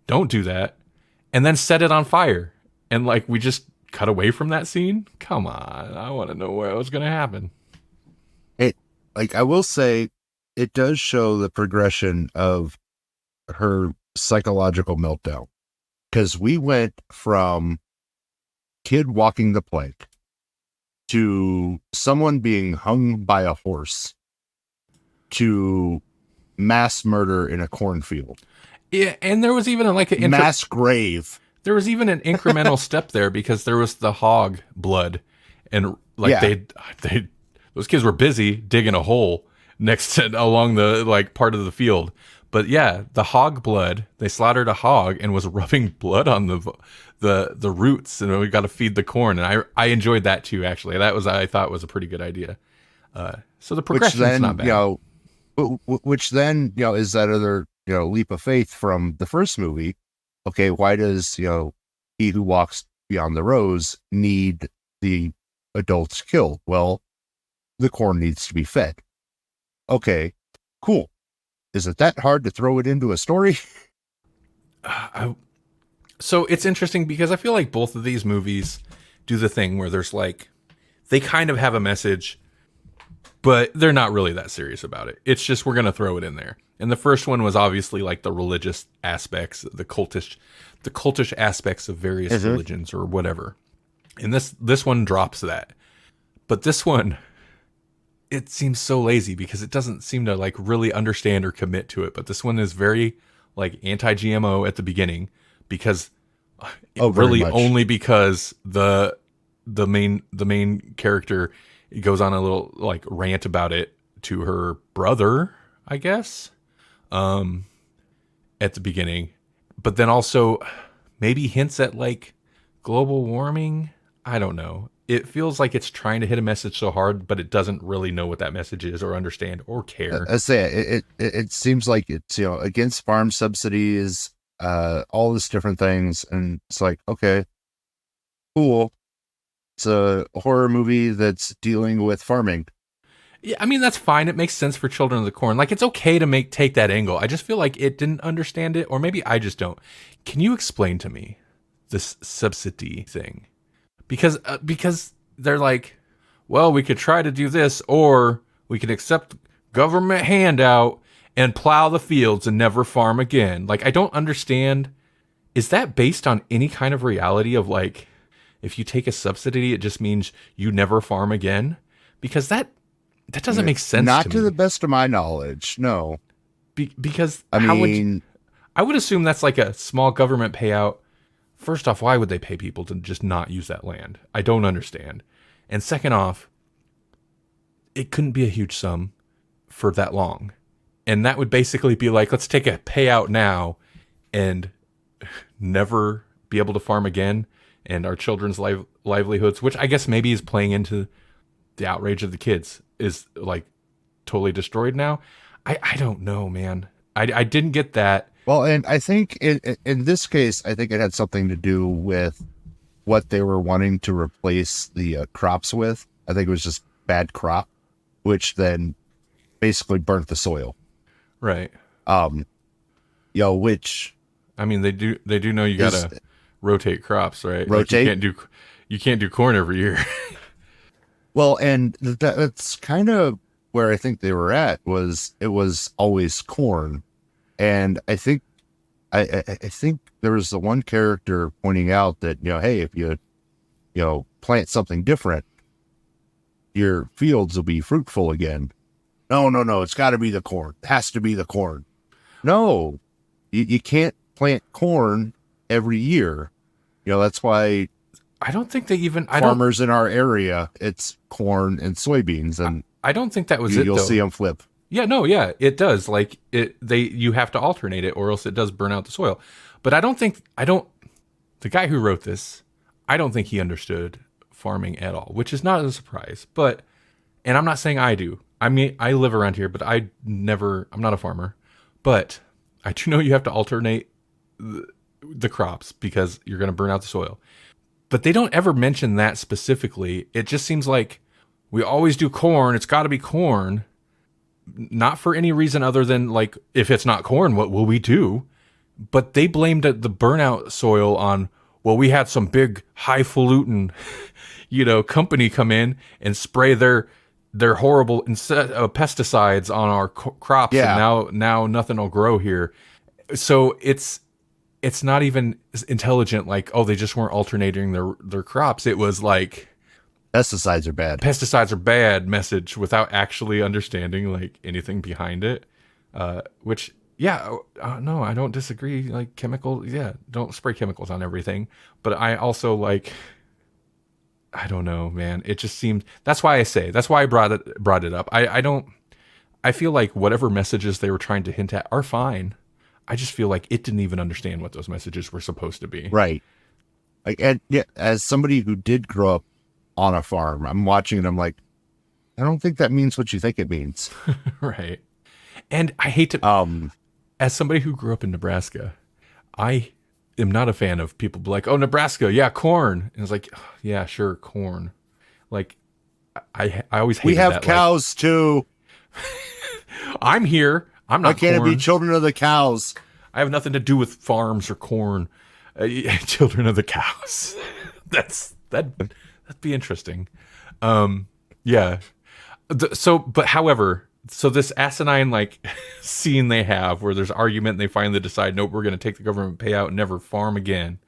Don't do that. And then set it on fire. And like, we just cut away from that scene. Come on. I want to know what was going to happen. I will say it does show the progression of her psychological meltdown. Because we went from kid walking the plank to someone being hung by a horse to mass murder in a cornfield. Yeah, and there was even mass grave. There was even an incremental step there because there was the hog blood, and those kids were busy digging a hole along the like part of the field. But yeah, the hog blood, they slaughtered a hog and was rubbing blood on the roots, and we got to feed the corn. And I enjoyed that too. Actually, I thought was a pretty good idea. So the progression is not bad. Which then is that other leap of faith from the first movie. Okay, why does he who walks beyond the rose need the adults killed? Well, the corn needs to be fed. Okay, cool. Is it that hard to throw it into a story? So it's interesting because I feel like both of these movies do the thing where there's like, they kind of have a message, but they're not really that serious about it. It's just, we're going to throw it in there. And the first one was obviously like the religious aspects, the cultish aspects of various religions or whatever. And this one drops that. But this one, it seems so lazy because it doesn't seem to like really understand or commit to it. But this one is very like anti-GMO at the beginning because really much. only because the main character goes on a little like rant about it to her brother, I guess, at the beginning, but then also maybe hints at like global warming. I don't know. It feels like it's trying to hit a message so hard, but it doesn't really know what that message is or understand or care. I say it seems like it's, you know, against farm subsidies, all these different things. And it's like, okay, cool. It's a horror movie that's dealing with farming. Yeah, I mean, that's fine. It makes sense for Children of the Corn. Like, it's okay to take that angle. I just feel like it didn't understand it, or maybe I just don't. Can you explain to me this subsidy thing? Because they're like, well, we could try to do this, or we could accept government handout and plow the fields and never farm again. Like, I don't understand. Is that based on any kind of reality of like, if you take a subsidy, it just means you never farm again? Because that doesn't make sense. Not to the best of my knowledge, no. Because I would assume that's like a small government payout. First off, why would they pay people to just not use that land? I don't understand. And second off, it couldn't be a huge sum for that long. And that would basically be like, let's take a payout now and never be able to farm again. And our children's livelihoods, which I guess maybe is playing into the outrage of the kids, is like totally destroyed now. I don't know, man. I didn't get that. Well, and I think in this case, I think it had something to do with what they were wanting to replace the crops with. I think it was just bad crop, which then basically burnt the soil. Right. Which, I mean, they do know you gotta rotate crops, right? Rotate. Like you can't do corn every year. Well, and that's kind of where I think they were at. It was always corn, and I think there was the one character pointing out that, you know, hey, if you plant something different, your fields will be fruitful again. No, it's got to be the corn. It has to be the corn. No, you can't plant corn every year. You know, that's why I don't think they even farmers in our area, it's corn and soybeans, and I don't think that was you'll though. see them flip. Yeah, no, yeah, it does. Like you have to alternate it, or else it does burn out the soil. But the guy who wrote this, I don't think he understood farming at all, which is not a surprise. But, and I'm not saying I do. I mean, I live around here, but I'm not a farmer. But I do know you have to alternate the crops because you're going to burn out the soil. But they don't ever mention that specifically. It just seems like we always do corn. It's got to be corn. Not for any reason other than like, if it's not corn, what will we do? But they blamed the burnout soil on, well, we had some big highfalutin, company come in and spray their horrible pesticides on our crops. Yeah. And now nothing will grow here. So it's not even intelligent. Like, oh, they just weren't alternating their crops. It was like, pesticides are bad message without actually understanding like anything behind it. Which, yeah, no, I don't disagree. Like chemicals, yeah, don't spray chemicals on everything. But I also like, I don't know, man. It just seemed, that's why I brought it up. I feel like whatever messages they were trying to hint at are fine. I just feel like it didn't even understand what those messages were supposed to be. Right. Like, and yeah, as somebody who did grow up on a farm, I'm watching it. I'm like, I don't think that means what you think it means. Right. And I hate to, as somebody who grew up in Nebraska, I am not a fan of people be like, oh, Nebraska, yeah, corn. And it's like, oh, yeah, sure, corn. Like, I always hated We have that, cows too. I'm here. I'm not Why can't corn. it be children of the cows? I have nothing to do with farms or corn. Children of the cows. That'd be interesting. Yeah. However, this asinine like scene they have where there's argument and they finally decide, nope, we're going to take the government payout and never farm again,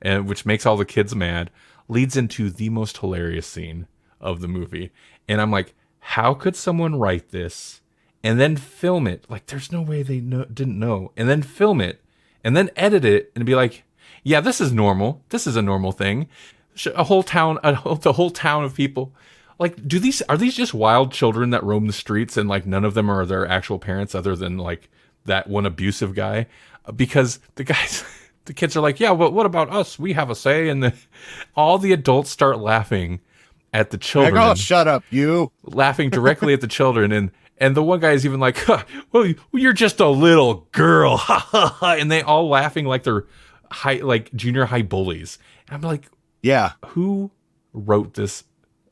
and which makes all the kids mad, leads into the most hilarious scene of the movie. And I'm like, how could someone write this and then film it? Like, there's no way they didn't know. And then film it and then edit it and be like, yeah, this is normal. This is a normal thing. The whole town of people. Like, are these just wild children that roam the streets and like none of them are their actual parents other than like that one abusive guy? Because the kids are like, yeah, well, what about us? We have a say. And all the adults start laughing at the children. Like, oh, shut up, you. Laughing directly at the children. And the one guy is even like, huh, well, you're just a little girl. And they all laughing like they're junior high bullies. And I'm like, yeah, who wrote this?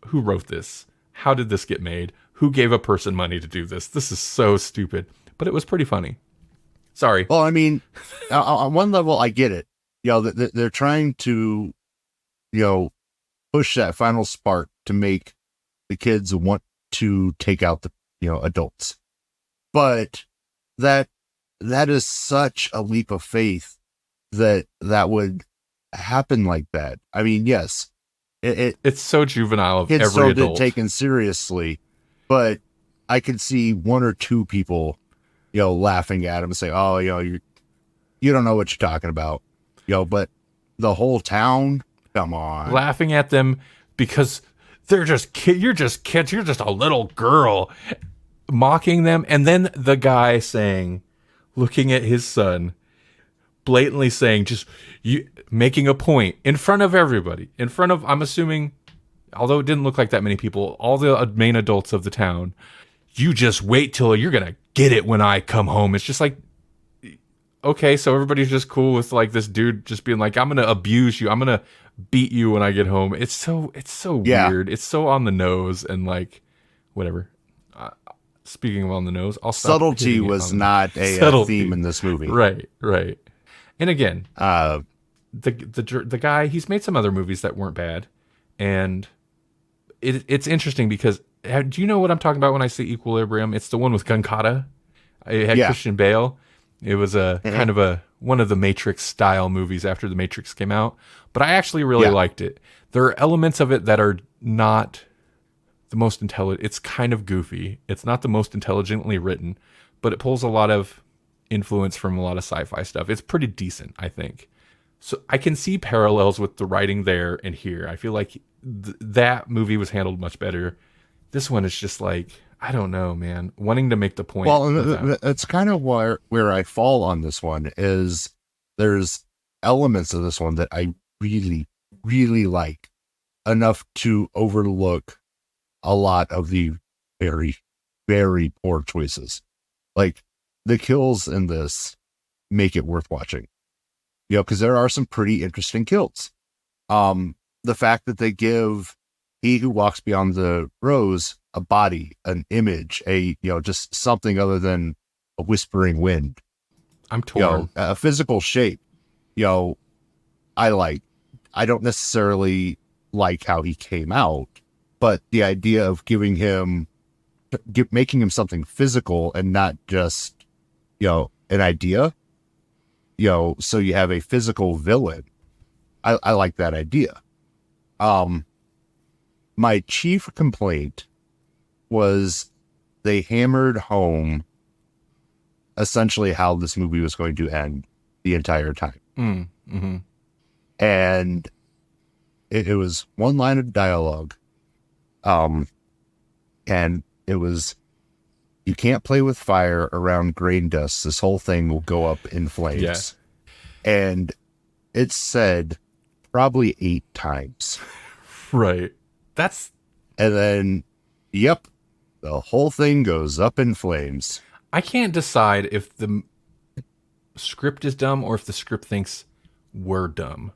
Who wrote this? How did this get made? Who gave a person money to do this? This is so stupid, but it was pretty funny. Sorry. Well, I mean, on one level, I get it. You know, they're trying to, you know, push that final spark to make the kids want to take out the, you know, adults. But that is such a leap of faith that would happen like that. I mean, yes. It's so juvenile of kids every still adult. Get taken seriously, but I could see one or two people, you know, laughing at him and say, "Oh, you know, you don't know what you're talking about," you know. But the whole town, come on, laughing at them because they're just you're just kids. You're just a little girl, mocking them, and then the guy saying, looking at his son, blatantly saying, making a point in front of everybody, in front of, I'm assuming, although it didn't look like that many people, all the main adults of the town, you just wait till you're going to get it when I come home. It's just like, okay, so everybody's just cool with like this dude just being like, I'm going to abuse you. I'm going to beat you when I get home. It's so weird. It's so on the nose and like, whatever. Speaking of on the nose, I'll stop. Subtlety was not a theme in this movie. Right. And again, the guy, he's made some other movies that weren't bad, and it's interesting because do you know what I'm talking about when I say Equilibrium? It's the one with Gunkata. It had Christian Bale. It was a kind of one of the Matrix style movies after the Matrix came out, but I actually really liked it. There are elements of it that are not the most intelligent. It's kind of goofy. It's not the most intelligently written, but it pulls a lot of influence from a lot of sci-fi stuff. It's pretty decent, I think. So I can see parallels with the writing there and here. I feel like that movie was handled much better. This one is just like, I don't know, man, wanting to make the point. Well, it's kind of where I fall on this one is there's elements of this one that I really, really like enough to overlook a lot of the very, very poor choices. Like, the kills in this make it worth watching, you know, because there are some pretty interesting kills. The fact that they give he who walks beyond the rose a body, an image, just something other than a whispering wind. I'm torn. You know, a physical shape. You know, I don't necessarily like how he came out, but the idea of making him something physical and not just, you know, an idea, you know, so you have a physical villain. I like that idea. My chief complaint was they hammered home essentially how this movie was going to end the entire time. Mm-hmm. And it was one line of dialogue. And it was, you can't play with fire around grain dust. This whole thing will go up in flames. Yeah. And it's said probably 8 times. Right. And then, yep, the whole thing goes up in flames. I can't decide if the script is dumb or if the script thinks we're dumb.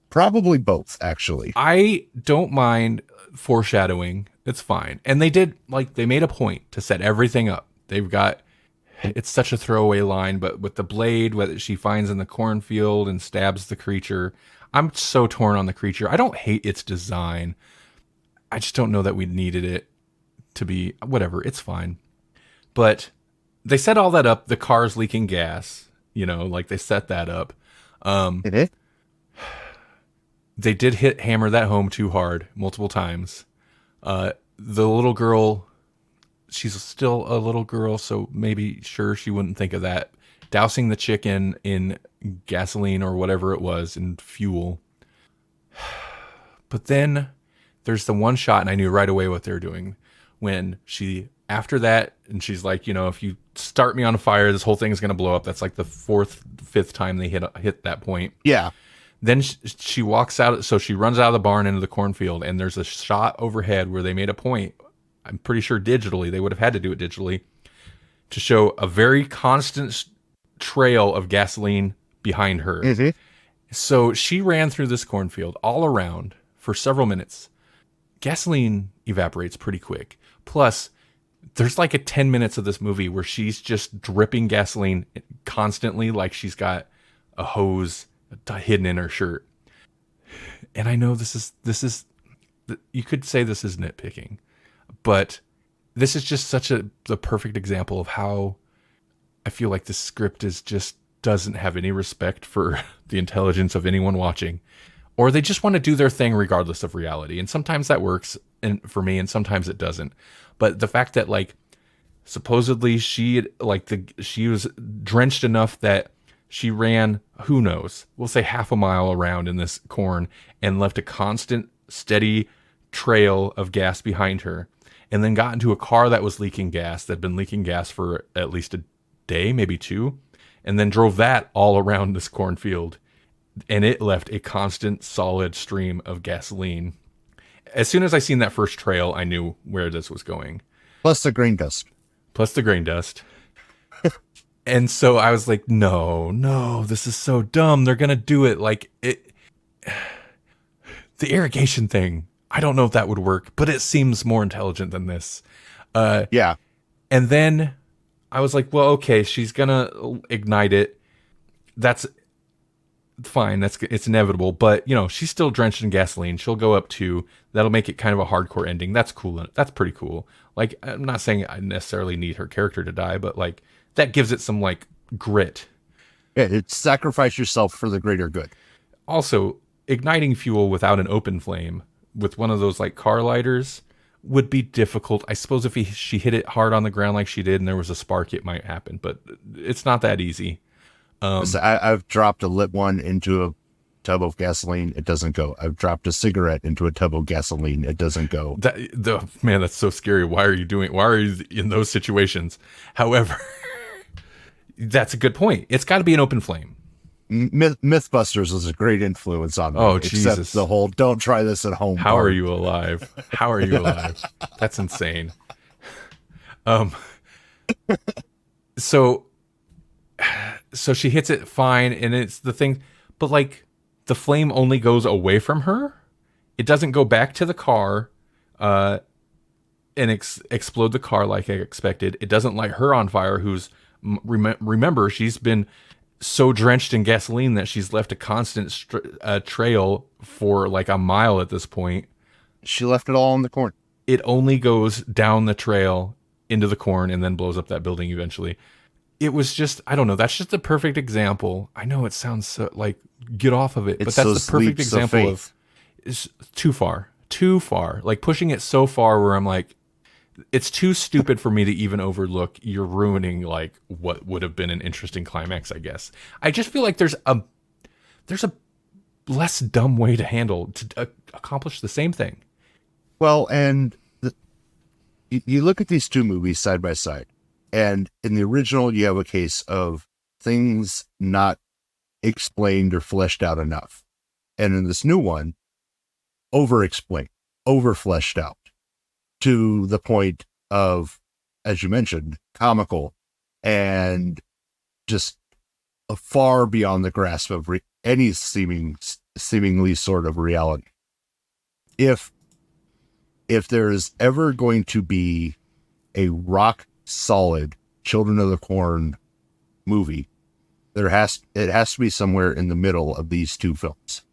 Probably both, actually. I don't mind foreshadowing. It's fine. And they made a point to set everything up. It's such a throwaway line, but with the blade that she finds in the cornfield and stabs the creature, I'm so torn on the creature. I don't hate its design. I just don't know that we needed it to be whatever. It's fine. But they set all that up. The car's leaking gas, they set that up. They did hammer that home too hard multiple times. The little girl, she's still a little girl, so maybe she wouldn't think of that. Dousing the chicken in gasoline or whatever it was, in fuel. But then there's the one shot, and I knew right away what they were doing. When after that, and she's like, if you start me on fire, this whole thing is going to blow up. That's like the fifth time they hit that point. Yeah. Then she walks out, so she runs out of the barn into the cornfield, and there's a shot overhead where they made a point, I'm pretty sure digitally, they would have had to do it digitally, to show a very constant trail of gasoline behind her. Mm-hmm. So she ran through this cornfield all around for several minutes. Gasoline evaporates pretty quick. Plus, there's like a 10 minutes of this movie where she's just dripping gasoline constantly, like she's got a hose hidden in her shirt. And I know this is you could say this is nitpicking, but this is just the perfect example of how I feel like the script doesn't have any respect for the intelligence of anyone watching, or they just want to do their thing regardless of reality. And sometimes that works for me, and sometimes it doesn't. But the fact that supposedly she was drenched enough that she ran, who knows, we'll say half a mile around in this corn and left a constant, steady trail of gas behind her, and then got into a car that was leaking gas, that had been leaking gas for at least a day, maybe two, and then drove that all around this cornfield, and it left a constant, solid stream of gasoline. As soon as I seen that first trail, I knew where this was going. Plus the grain dust. And so I was like, no, this is so dumb. They're going to do it the irrigation thing. I don't know if that would work, but it seems more intelligent than this. Yeah. And then I was like, well, okay, she's going to ignite it. That's fine. It's inevitable, but she's still drenched in gasoline. She'll go up too. That'll make it kind of a hardcore ending. That's cool. That's pretty cool. I'm not saying I necessarily need her character to die, but that gives it some grit. Yeah, it's sacrifice yourself for the greater good. Also, igniting fuel without an open flame with one of those car lighters would be difficult. I suppose if she hit it hard on the ground like she did and there was a spark, it might happen, but it's not that easy. I've dropped a lit one into a tub of gasoline. It doesn't go. I've dropped a cigarette into a tub of gasoline. It doesn't go. Man, that's so scary. Why are you in those situations? However, that's a good point. It's got to be an open flame. Mythbusters was a great influence on me. Oh, Jesus. Except the whole don't try this at home. How are you alive? That's insane. So she hits it fine, and it's the thing, but the flame only goes away from her. It doesn't go back to the car and explode the car like I expected. It doesn't light her on fire, who's remember, she's been so drenched in gasoline that she's left a constant trail for a mile at this point. She left it all in the corn. It only goes down the trail into the corn and then blows up that building eventually. It was just, I don't know, that's just a perfect example. I know it sounds so, get off of it, but that's the perfect example of it's too far. Pushing it so far where I'm it's too stupid for me to even overlook. You're ruining what would have been an interesting climax, I guess. I just feel like there's a less dumb way to accomplish the same thing. Well, and you look at these two movies side by side, and in the original, you have a case of things not explained or fleshed out enough. And in this new one, over-explained, over-fleshed out to the point of, as you mentioned, comical and just far beyond the grasp of seemingly sort of reality. If if there is ever going to be a rock solid Children of the Corn movie, it has to be somewhere in the middle of these two films.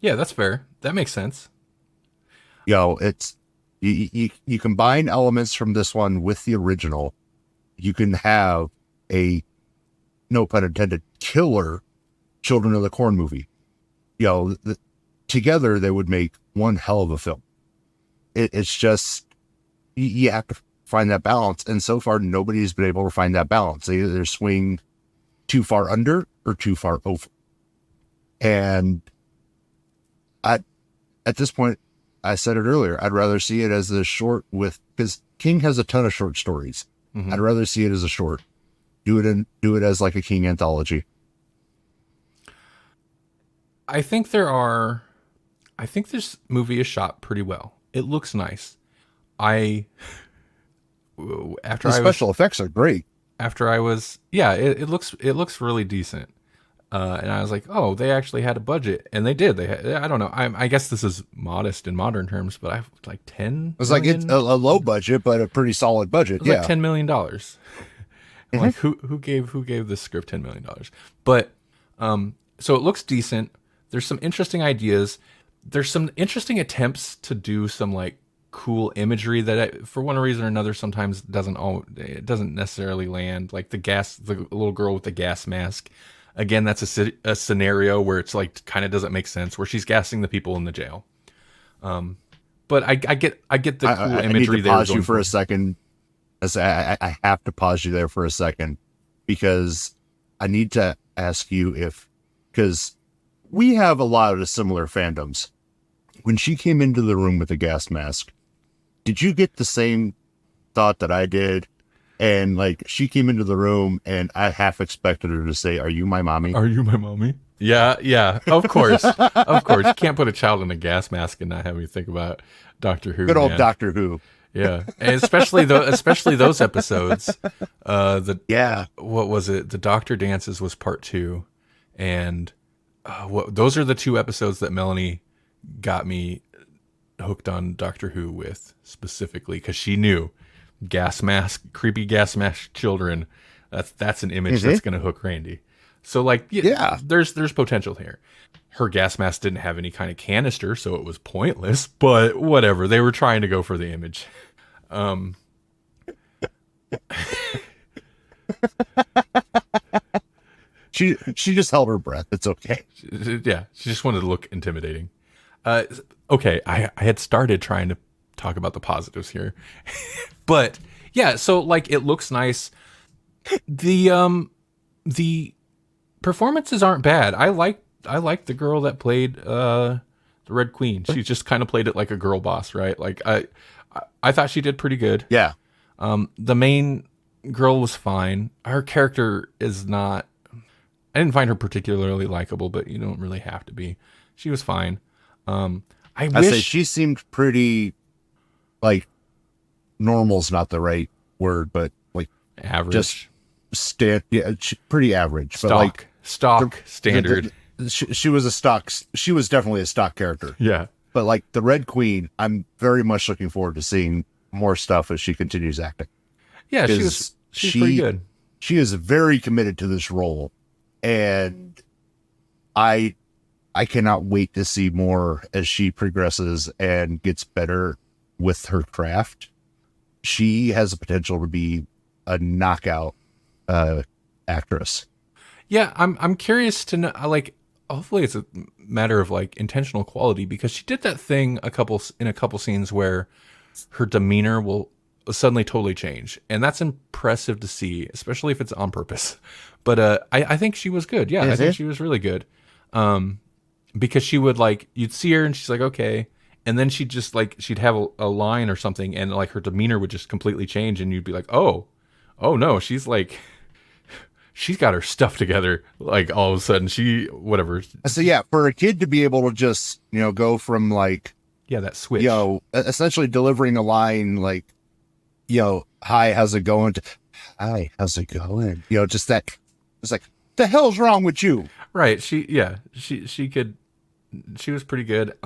Yeah, that's fair. That makes sense. It's you combine elements from this one with the original, you can have a, no pun intended, killer Children of the Corn movie. Together they would make one hell of a film. It's just, you have to find that balance, and so far nobody's been able to find that balance. They either swing too far under or too far over. And at this point, I said it earlier, I'd rather see it as a short because King has a ton of short stories. Mm-hmm. I'd rather see it as a short. Do it as like a King anthology. I think this movie is shot pretty well. It looks nice. The special effects are great. It looks really decent. And I was like, oh, they actually had a budget, and they did. I don't know. I guess this is modest in modern terms, but I like 10. It was like it's a low budget, but a pretty solid budget. It was like $10 million. Mm-hmm. Like who gave this script $10 million? But so it looks decent. There's some interesting ideas. There's some interesting attempts to do some like cool imagery that for one reason or another sometimes it doesn't necessarily land. Like the little girl with the gas mask. Again, that's a scenario where it's like kind of doesn't make sense, where she's gassing the people in the jail. But I get the cool imagery. I need to pause you for a second. I have to pause you there for a second, because I need to ask you because we have a lot of the similar fandoms. When she came into the room with the gas mask, did you get the same thought that I did? And like, she came into the room and I half expected her to say, "Are you my mommy? Are you my mommy?" Yeah, of course. Of course. You can't put a child in a gas mask and not have me think about Doctor Who. Good old Doctor Who. Yeah. And especially those episodes. What was it? The Doctor Dances was part 2. And those are the 2 episodes that Melanie got me hooked on Doctor Who with, specifically because she knew creepy gas mask children. That's an image that's going to hook Randy. So like, there's potential here. Her gas mask didn't have any kind of canister, so it was pointless, but whatever. They were trying to go for the image. She just held her breath. It's okay. Yeah. She just wanted to look intimidating. Okay. I had started trying to talk about the positives here, but yeah, so like, it looks nice. The performances aren't bad. I like the girl that played the Red Queen. She just kind of played it like a girl boss, right? Like I thought she did pretty good. Yeah. The main girl was fine. Her character is not. I didn't find her particularly likable, but you don't really have to be. She was fine. I say she seemed pretty, like, normal's not the right word, but like average. Just pretty average. Stock standard. She was a stock. She was definitely a stock character. Yeah. But like the Red Queen, I'm very much looking forward to seeing more stuff as she continues acting. Yeah, she's pretty good. She is very committed to this role, and I cannot wait to see more as she progresses and gets better with her craft. She has the potential to be a knockout actress. Yeah, I'm curious to know, like, hopefully it's a matter of like intentional quality, because she did that thing in a couple scenes where her demeanor will suddenly totally change, and that's impressive to see, especially if it's on purpose. But I think she was good. Yeah, I think she was really good. Because she would, like, you'd see her and she's like, okay, and then she'd just like, she'd have a line or something, and like her demeanor would just completely change, and you'd be like, oh no, she's like, she's got her stuff together. Like, all of a sudden whatever. So yeah, for a kid to be able to just, go from like, that switch, essentially delivering a line like, hi, how's it going? Hi, how's it going? Just that. It's like, the hell's wrong with you? Right. She was pretty good.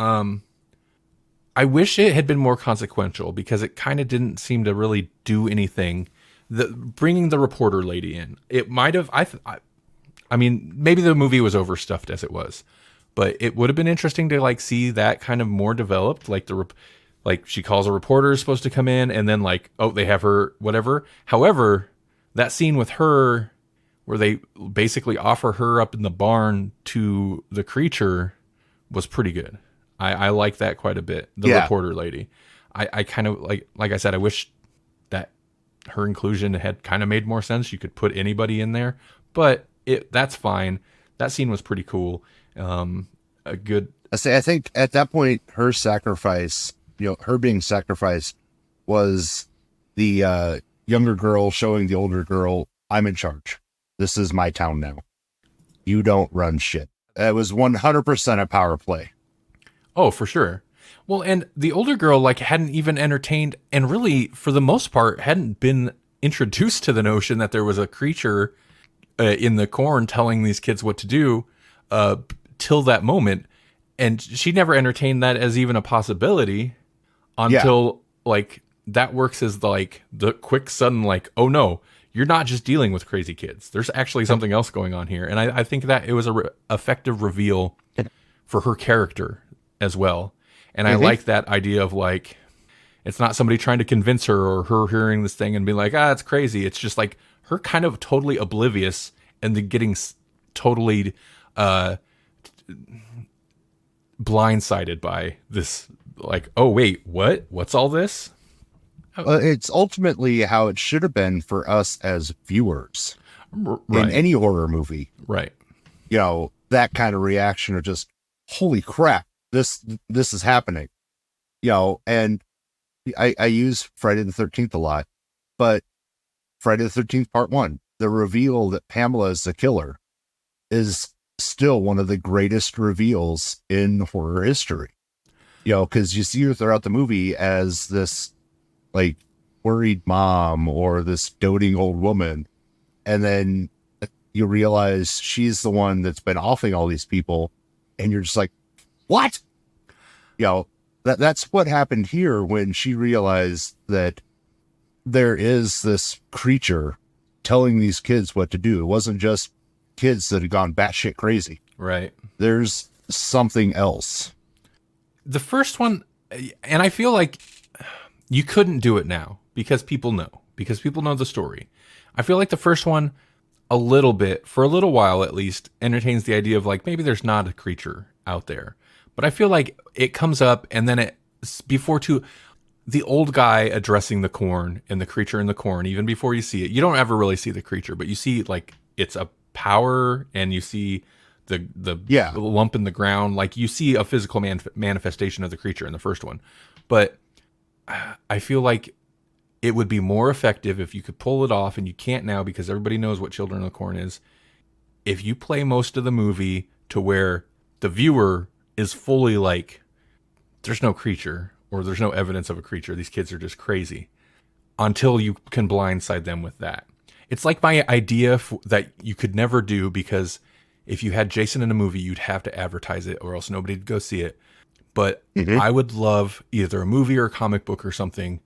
I wish it had been more consequential because it kind of didn't seem to really do anything. Bringing the reporter lady in, it might have. I mean, maybe the movie was overstuffed as it was, but it would have been interesting to like see that kind of more developed. Like she calls a reporter is supposed to come in, and then like, oh, they have her whatever. However, that scene with her where they basically offer her up in the barn to the creature was pretty good. I like that quite a bit. The reporter lady. I kind of like I said, I wish that her inclusion had kind of made more sense. You could put anybody in there, but that's fine. That scene was pretty cool. I think at that point, her sacrifice, her being sacrificed was the younger girl showing the older girl, I'm in charge. This is my town now. You don't run shit. It was 100% a power play. Oh, for sure. Well, and the older girl like hadn't even entertained, and really, for the most part, hadn't been introduced to the notion that there was a creature in the corn telling these kids what to do till that moment. And she never entertained that as even a possibility until like that works as the quick sudden like, oh no, you're not just dealing with crazy kids. There's actually something else going on here. And I think that it was a effective reveal for her character as well. And I like that idea of like, it's not somebody trying to convince her or her hearing this thing and being like, it's crazy. It's just like her kind of totally oblivious and then getting totally blindsided by this. Like, oh wait, what's all this? It's ultimately how it should have been for us as viewers in any horror movie. Right. That kind of reaction of just, holy crap, this is happening. And I use Friday the 13th a lot, but Friday the 13th Part 1, the reveal that Pamela is the killer is still one of the greatest reveals in horror history. Because you see her throughout the movie as this like worried mom or this doting old woman. And then you realize she's the one that's been offing all these people. And you're just like, what? That's what happened here when she realized that there is this creature telling these kids what to do. It wasn't just kids that had gone batshit crazy. Right. There's something else. The first one, and I feel like you couldn't do it now because people know the story. I feel like the first one, a little bit, for a little while at least, entertains the idea of like, maybe there's not a creature out there. But I feel like it comes up and then the old guy addressing the corn and the creature in the corn, even before you see it, you don't ever really see the creature, but you see like it's a power and you see the lump in the ground. Like you see a physical manifestation of the creature in the first one. But I feel like it would be more effective if you could pull it off, and you can't now because everybody knows what Children of the Corn is. If you play most of the movie to where the viewer is fully like, there's no creature or there's no evidence of a creature. These kids are just crazy, until you can blindside them with that. It's like my idea that you could never do, because if you had Jason in a movie, you'd have to advertise it or else nobody'd go see it. But I would love either a movie or a comic book or something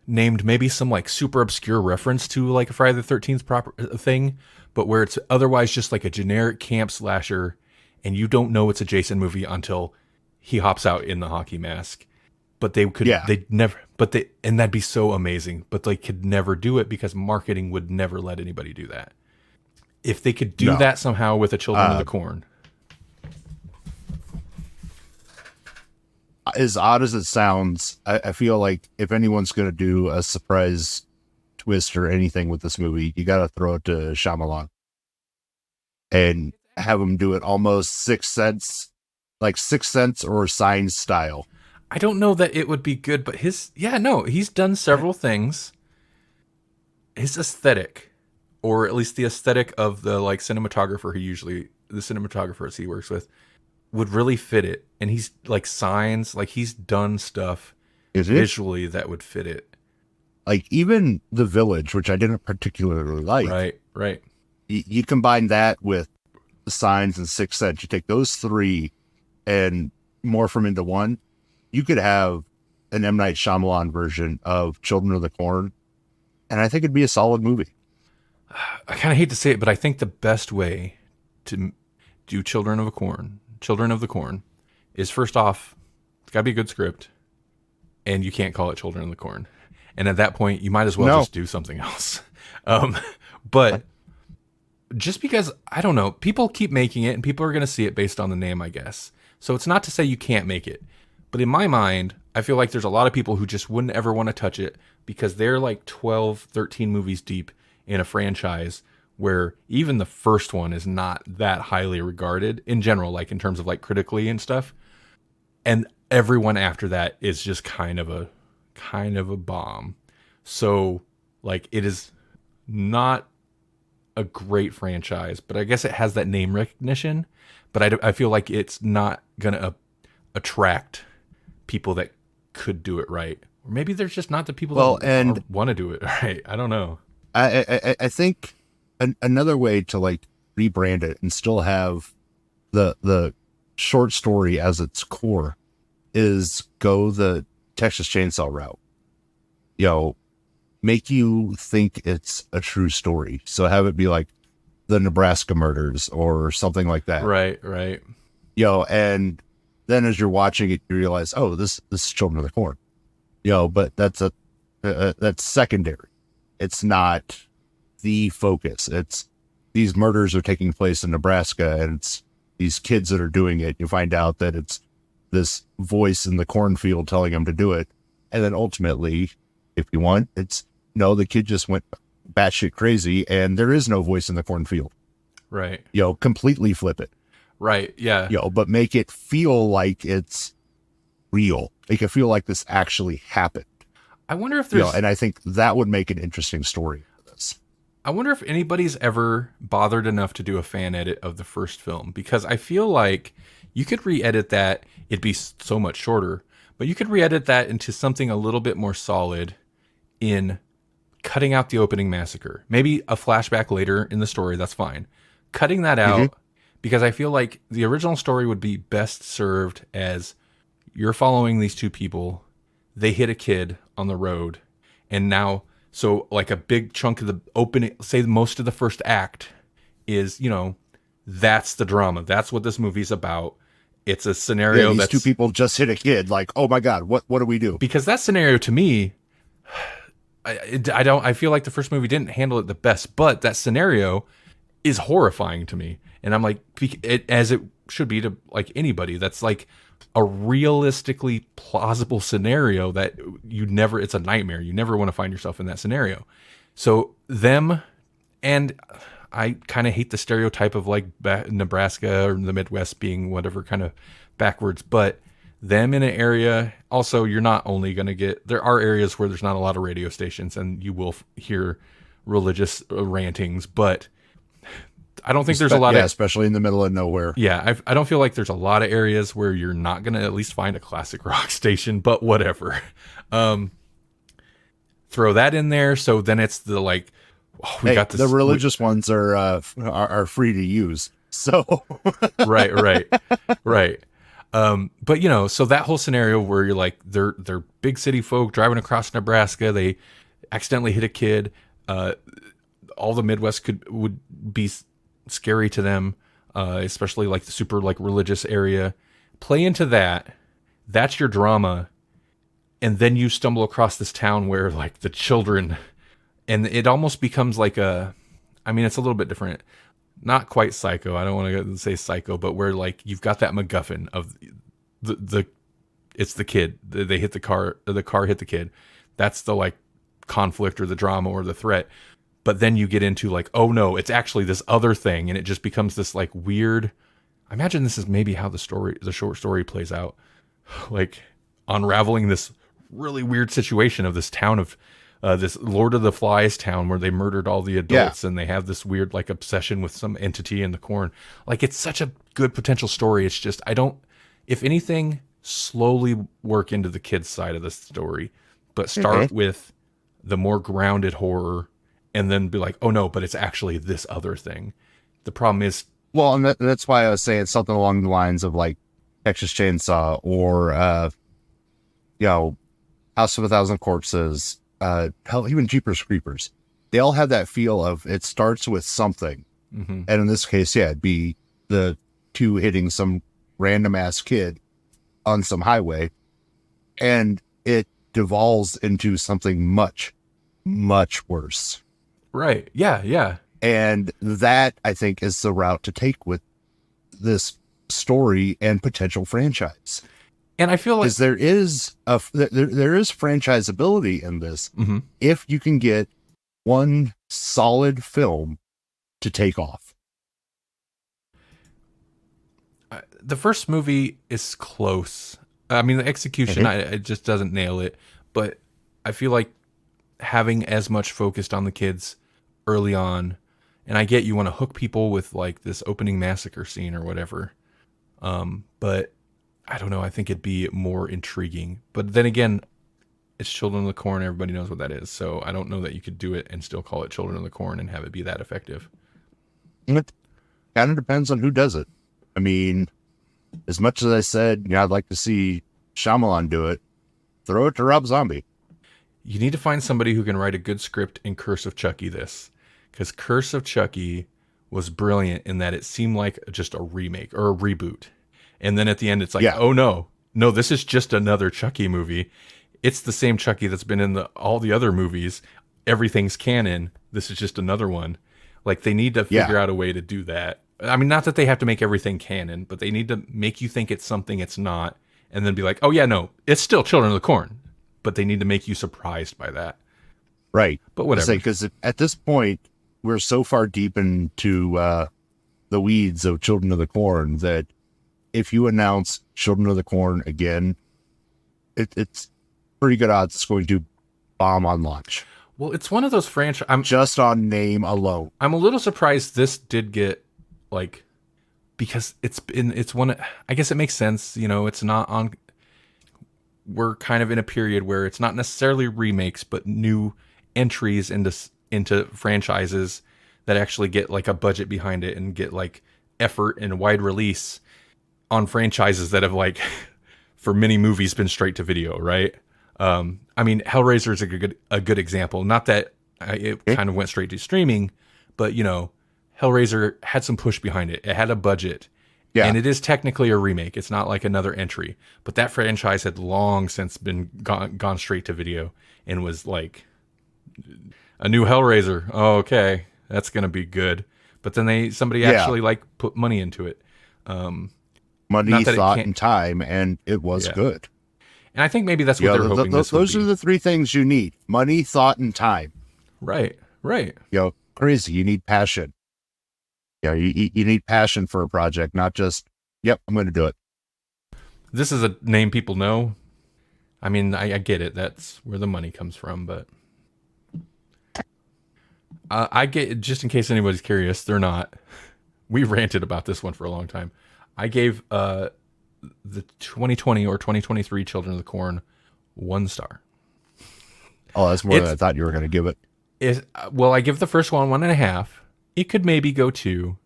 named maybe some like super obscure reference to like a Friday the 13th proper thing, but where it's otherwise just like a generic camp slasher and you don't know it's a Jason movie until he hops out in the hockey mask. But they'd never, and that'd be so amazing, but they could never do it because marketing would never let anybody do that. If they could do that somehow with a Children of the Corn. As odd as it sounds, I feel like if anyone's going to do a surprise twist or anything with this movie, you got to throw it to Shyamalan and have him do it almost Sixth Sense or Signs style. I don't know that it would be good, but he's done several things. His aesthetic, or at least the aesthetic of the like cinematographers he works with, would really fit it. And he's like Signs, like he's done stuff visually that would fit it. Like even The Village, which I didn't particularly like. Right. You combine that with Signs and Sixth Sense. You take those three and morph them into one. you could have an M. Night Shyamalan version of Children of the Corn, and I think it'd be a solid movie. I kind of hate to say it, but I think the best way to do Children of the Corn is, first off, it's got to be a good script, and you can't call it Children of the Corn. And at that point, you might as well just do something else. But just because, I don't know, people keep making it, and people are going to see it based on the name, I guess. So it's not to say you can't make it. But in my mind, I feel like there's a lot of people who just wouldn't ever want to touch it because they're like 12, 13 movies deep in a franchise where even the first one is not that highly regarded in general, like in terms of like critically and stuff. And everyone after that is just kind of a bomb. So like it is not a great franchise, but I guess it has that name recognition. But I feel like it's not going to attract people that could do it right. Or maybe there's just not the people that want to do it right. I don't know. I think another way to like rebrand it and still have the short story as its core is go the Texas Chainsaw route. Make you think it's a true story. So have it be like the Nebraska murders or something like that. Right. And then as you're watching it, you realize, oh, this is Children of the Corn. But that's that's secondary. It's not the focus. It's these murders are taking place in Nebraska, and it's these kids that are doing it. You find out that it's this voice in the cornfield telling them to do it. And then ultimately, if you want, it's no, the kid just went batshit crazy and there is no voice in the cornfield. Right. Completely flip it. Right. Yeah. But make it feel like it's real. Make it feel like this actually happened. I wonder if there's, and I think that would make an interesting story for this. I wonder if anybody's ever bothered enough to do a fan edit of the first film, because I feel like you could re-edit that. It'd be so much shorter, but you could re-edit that into something a little bit more solid in cutting out the opening massacre. Maybe a flashback later in the story. That's fine. Cutting that out, because I feel like the original story would be best served as you're following these two people. They hit a kid on the road, and now, so like a big chunk of the opening, say most of the first act is, that's the drama. That's what this movie's about. It's a scenario these two people just hit a kid. Like, oh my God, what do we do? Because that scenario to me, I feel like the first movie didn't handle it the best, but that scenario is horrifying to me. And I'm like, as it should be to like anybody. That's like a realistically plausible scenario that it's a nightmare. You never want to find yourself in that scenario. So them, and I kind of hate the stereotype of like Nebraska or the Midwest being whatever kind of backwards, but them in an area, also you're not only going to there are areas where there's not a lot of radio stations and you will hear religious rantings, but I don't think there's a lot of, especially in the middle of nowhere. Yeah. I don't feel like there's a lot of areas where you're not going to at least find a classic rock station, but whatever. Throw that in there. So then it's the like, got this. The religious ones are free to use. So right. But so that whole scenario where you're like, they're big city folk driving across Nebraska. They accidentally hit a kid. All the Midwest would be scary to them, especially like the super like religious area. Play into that. That's your drama. And then you stumble across this town where like the children, and it almost becomes like it's a little bit different. Not quite Psycho. I don't want to say Psycho, but where like you've got that MacGuffin of it's the kid. They hit the car hit the kid. That's the like conflict or the drama or the threat. But then you get into like, oh no, it's actually this other thing, and it just becomes this like weird. I imagine this is maybe how the short story plays out, like unraveling this really weird situation of this town of this Lord of the Flies town where they murdered all the adults, and they have this weird like obsession with some entity in the corn. Like it's such a good potential story. It's just if anything, slowly work into the kids' side of the story, but start with the more grounded horror. And then be like, oh no, but it's actually this other thing. The problem is, well, and that's why I was saying something along the lines of like Texas Chainsaw or House of a Thousand Corpses, hell, even Jeepers Creepers. They all have that feel of it starts with something. Mm-hmm. And in this case, it'd be the two hitting some random ass kid on some highway. And it devolves into something much, much worse. Right. Yeah. Yeah. And that, I think, is the route to take with this story and potential franchise. And I feel like there is franchisability in this mm-hmm. if you can get one solid film to take off. The first movie is close. I mean, the execution, it just doesn't nail it. But I feel like having as much focused on the kids early on, and I get you want to hook people with like this opening massacre scene or whatever. But I don't know. I think it'd be more intriguing. But then again, it's Children of the Corn. Everybody knows what that is. So I don't know that you could do it and still call it Children of the Corn and have it be that effective. It kind of depends on who does it. I mean, as much as I said, I'd like to see Shyamalan do it, throw it to Rob Zombie. You need to find somebody who can write a good script and Curse of Chucky this. Because Curse of Chucky was brilliant in that it seemed like just a remake or a reboot. And then at the end, it's like, oh no, this is just another Chucky movie. It's the same Chucky that's been in all the other movies. Everything's canon. This is just another one. Like they need to figure out a way to do that. I mean, not that they have to make everything canon, but they need to make you think it's something it's not. And then be like, oh yeah, no, it's still Children of the Corn. But they need to make you surprised by that. Right. But whatever. Because at this point, we're so far deep into the weeds of Children of the Corn that if you announce Children of the Corn again, it's pretty good odds it's going to bomb on launch. Well, it's one of those franchises. Just on name alone. I'm a little surprised this did get like, because it's one. I guess it makes sense. It's not on. We're kind of in a period where it's not necessarily remakes, but new entries into franchises that actually get like a budget behind it and get like effort and wide release on franchises that have like for many movies been straight to video, right? I mean, Hellraiser is a good example. Not that it kind of went straight to streaming, but Hellraiser had some push behind it. It had a budget. Yeah. And it is technically a remake. It's not like another entry. But that franchise had long since been gone straight to video and was like a new Hellraiser. Oh, okay. That's going to be good. But then somebody actually like put money into it. Money, thought, and time, and it was good. And I think maybe that's what they're hoping this would those be. are the three things you need. Money, thought, and time. Right. Crazy. You need passion. You need passion for a project, not just, I'm going to do it. This is a name people know. I mean, I get it. That's where the money comes from, but I get, just in case anybody's curious, they're not. We ranted about this one for a long time. I gave the 2020 or 2023 Children of the Corn 1 star. Oh, that's more than I thought you were going to give it. Well, I give the first one 1.5. It could maybe go 2.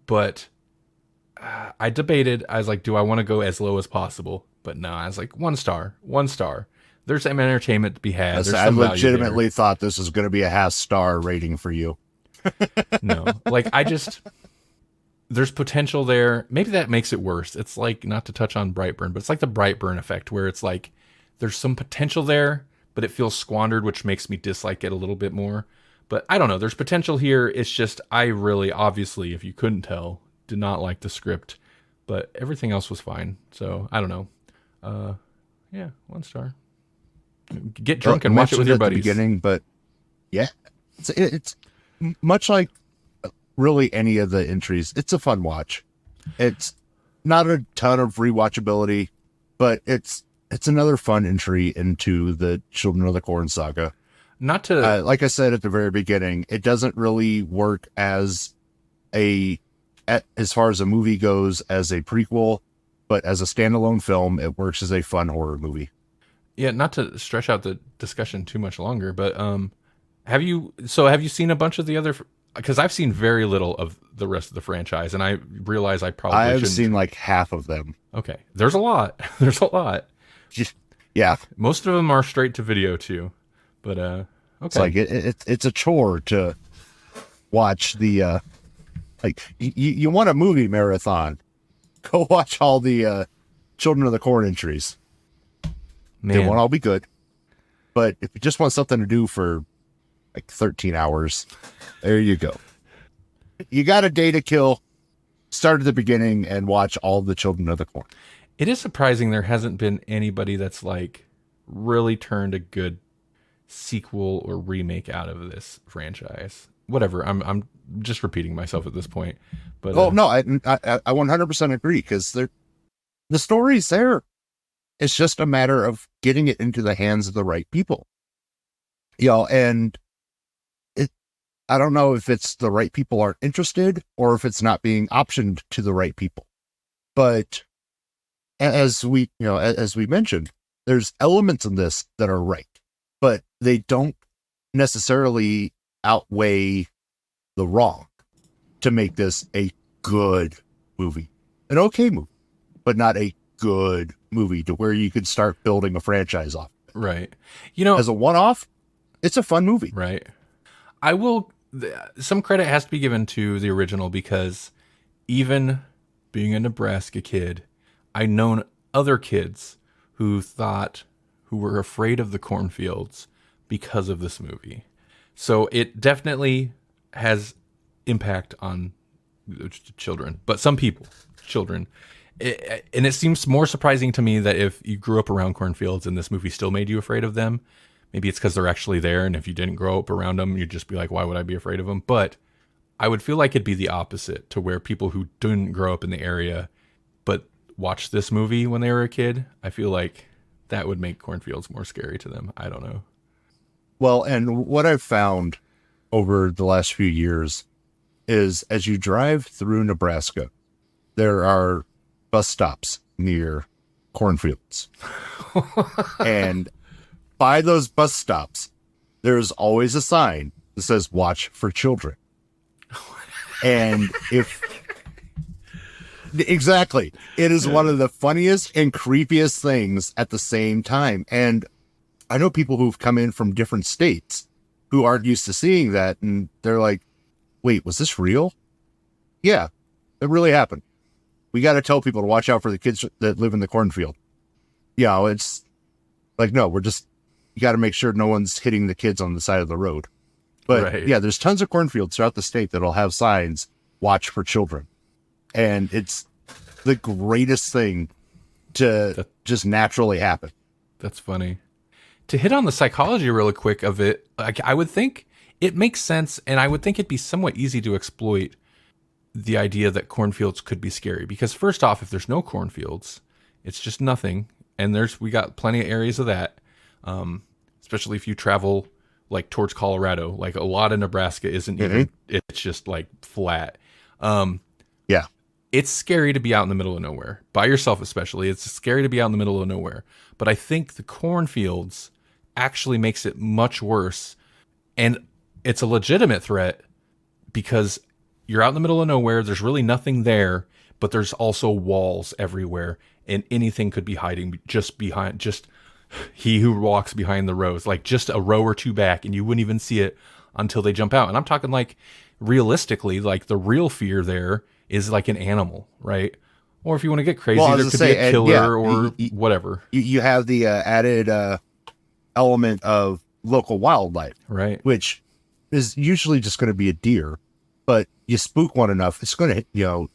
But I debated. I was like, do I want to go as low as possible? But no, I was like, 1 star. 1 star. There's some entertainment to be had. I legitimately thought this was going to be a 0.5 star rating for you. No, like there's potential there. Maybe that makes it worse. It's like, not to touch on Brightburn, but it's like the Brightburn effect where it's like there's some potential there, but it feels squandered, which makes me dislike it a little bit more. But I don't know. There's potential here. It's just, I really, obviously, if you couldn't tell, did not like the script, but everything else was fine. So I don't know. 1 star. Get drunk and watch it with your buddies. At the beginning, but it's much like really any of the entries. It's a fun watch. It's not a ton of rewatchability, but it's another fun entry into the Children of the Corn saga. Not to like I said at the very beginning, it doesn't really work as far as a movie goes as a prequel, but as a standalone film, it works as a fun horror movie. Yeah, not to stretch out the discussion too much longer, but have you seen a bunch of the other? Because I've seen very little of the rest of the franchise, and I realize I've seen like half of them. Okay, there's a lot. There's a lot, Yeah. Most of them are straight to video too, but okay. It's like it's a chore to watch the like you want a movie marathon, go watch all the Children of the Corn entries. Man. They won't all be good, but if you just want something to do for like 13 hours, there you go. You got a day to kill. Start at the beginning and watch all the Children of the Corn. It is surprising there hasn't been anybody that's like really turned a good sequel or remake out of this franchise. Whatever. I'm just repeating myself at this point. But no, I 100% agree, because the story's there. It's just a matter of getting it into the hands of the right people. And I don't know if it's the right people aren't interested or if it's not being optioned to the right people. But as we mentioned, there's elements in this that are right, but they don't necessarily outweigh the wrong to make this a good movie. An okay movie, but not a good movie to where you could start building a franchise off. Right. As a one-off, it's a fun movie. Right. Some credit has to be given to the original, because even being a Nebraska kid, I known other kids who were afraid of the cornfields because of this movie. So it definitely has impact on children, but some children. And it seems more surprising to me that if you grew up around cornfields and this movie still made you afraid of them, maybe it's because they're actually there. And if you didn't grow up around them, you'd just be like, why would I be afraid of them? But I would feel like it'd be the opposite, to where people who didn't grow up in the area but watched this movie when they were a kid, I feel like that would make cornfields more scary to them. I don't know. Well, and what I've found over the last few years is, as you drive through Nebraska, there are bus stops near cornfields. And by those bus stops, there's always a sign that says, "Watch for children." And exactly, it is one of the funniest and creepiest things at the same time. And I know people who've come in from different states who aren't used to seeing that, and they're like, wait, was this real? Yeah, it really happened. We got to tell people to watch out for the kids that live in the cornfield. It's like, no, you got to make sure no one's hitting the kids on the side of the road. But right. Yeah, there's tons of cornfields throughout the state that'll have signs, "Watch for children." And it's the greatest thing to just naturally happen. That's funny. To hit on the psychology really quick of it, like, I would think it makes sense, and I would think it'd be somewhat easy to exploit the idea that cornfields could be scary. Because first off, if there's no cornfields, it's just nothing. And we got plenty of areas of that. Especially if you travel like towards Colorado, like a lot of Nebraska isn't even, it's just like flat. Yeah. It's scary to be out in the middle of nowhere by yourself, especially. It's scary to be out in the middle of nowhere. But I think the cornfields actually makes it much worse. And it's a legitimate threat, because you're out in the middle of nowhere. There's really nothing there, but there's also walls everywhere, and anything could be hiding just he who walks behind the rows, like just a row or two back, and you wouldn't even see it until they jump out. And I'm talking like realistically, like the real fear there is like an animal, right? Or if you want to get crazy, there could be a killer or whatever. You have the added element of local wildlife, right? Which is usually just going to be a deer, but you spook one enough, it's going to,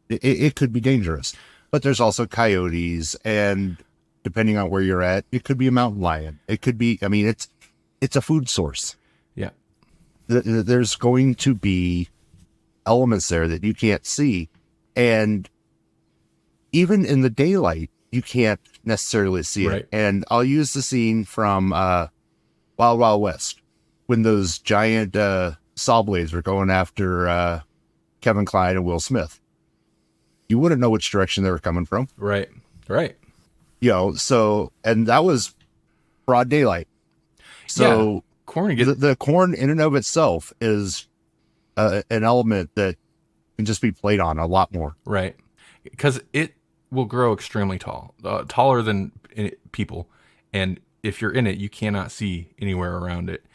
it could be dangerous. But there's also coyotes, and depending on where you're at, it could be a mountain lion. It could be, it's a food source. Yeah. There's going to be elements there that you can't see. And even in the daylight, you can't necessarily see it. And I'll use the scene from Wild Wild West, when those giant saw blades were going after Kevin Kline and Will Smith. You wouldn't know which direction they were coming from. Right. And that was broad daylight. So corn the corn in and of itself is an element that can just be played on a lot more. Right. Because it will grow extremely tall, taller than people. And if you're in it, you cannot see anywhere around it.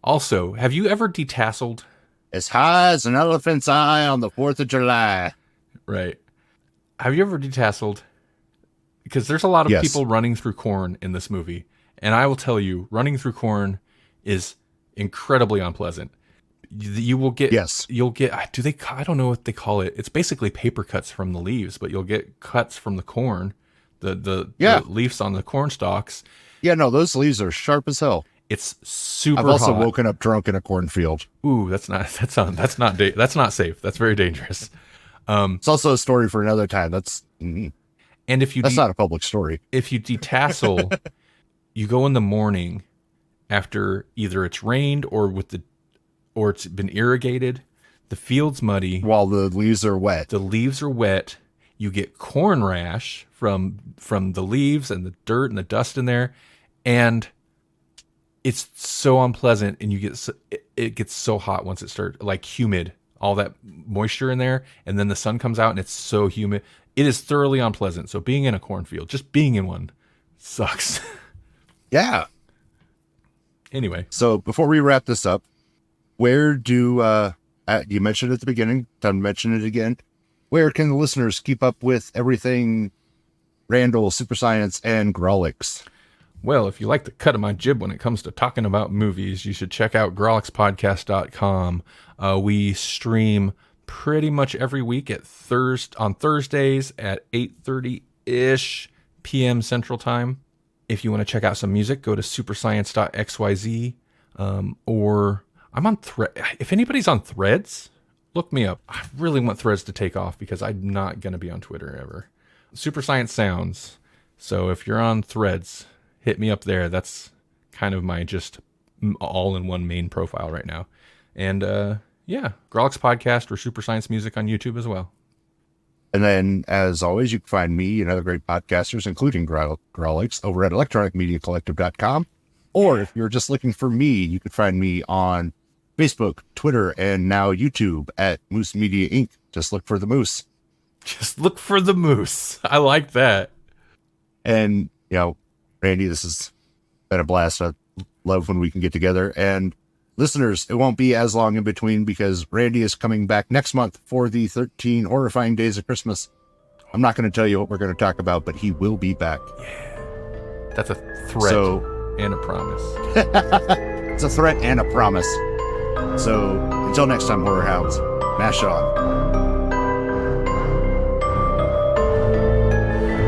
Also, have you ever detasseled? As high as an elephant's eye on the 4th of July. Right. Have you ever detasseled? Because there's a lot of Yes. people running through corn in this movie. And I will tell you, running through corn is incredibly unpleasant. You will get, you'll get, I don't know what they call it. It's basically paper cuts from the leaves, but you'll get cuts from the corn, the leaves on the corn stalks. Yeah, no, those leaves are sharp as hell. It's super I've also hot. woken up drunk in a cornfield. Ooh, that's not safe. That's very dangerous. It's also a story for another time. And if you that's not a public story. If you detassel, you go in the morning after either it's rained or it's been irrigated. The field's muddy while the leaves are wet. The leaves are wet. You get corn rash from the leaves and the dirt and the dust in there, and it's so unpleasant. And it gets so hot once it starts, like humid, all that moisture in there, and then the sun comes out and it's so humid. It is thoroughly unpleasant. So being in a cornfield, just being in one, sucks. Yeah. Anyway, so before we wrap this up, where do you mentioned at the beginning? Time to mention it again. Where can the listeners keep up with everything Randal, Super Science, and Grawlix? Well, if you like the cut of my jib when it comes to talking about movies, you should check out grawlixpodcast.com. We stream pretty much every week on Thursdays at 8:30-ish p.m. Central Time. If you want to check out some music, go to superscience.xyz, or I'm on if anybody's on Threads, look me up. I really want Threads to take off because I'm not going to be on Twitter ever. Super Science Sounds. So if you're on Threads, hit me up there. That's kind of my just all-in-one main profile right now. And Grawlix Podcast or Super Science Music on YouTube as well. And then, as always, you can find me and other great podcasters, including Grawlix, over at electronicmediacollective.com. Or if you're just looking for me, you can find me on Facebook, Twitter, and now YouTube at Moose Media Inc. Just look for the Moose. Just look for the Moose. I like that. And, Randy, this has been a blast. I love when we can get together. And listeners, it won't be as long in between because Randy is coming back next month for the 13 horrifying days of Christmas. I'm not going to tell you what we're going to talk about, but he will be back. Yeah. That's a threat and a promise. It's a threat and a promise. So until next time, Horror Hounds, mash on.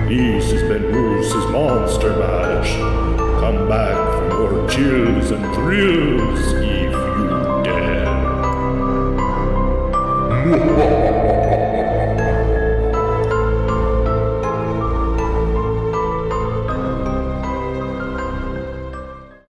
This has been Moose's Monster Mash. Come back for more chills and thrills if you dare.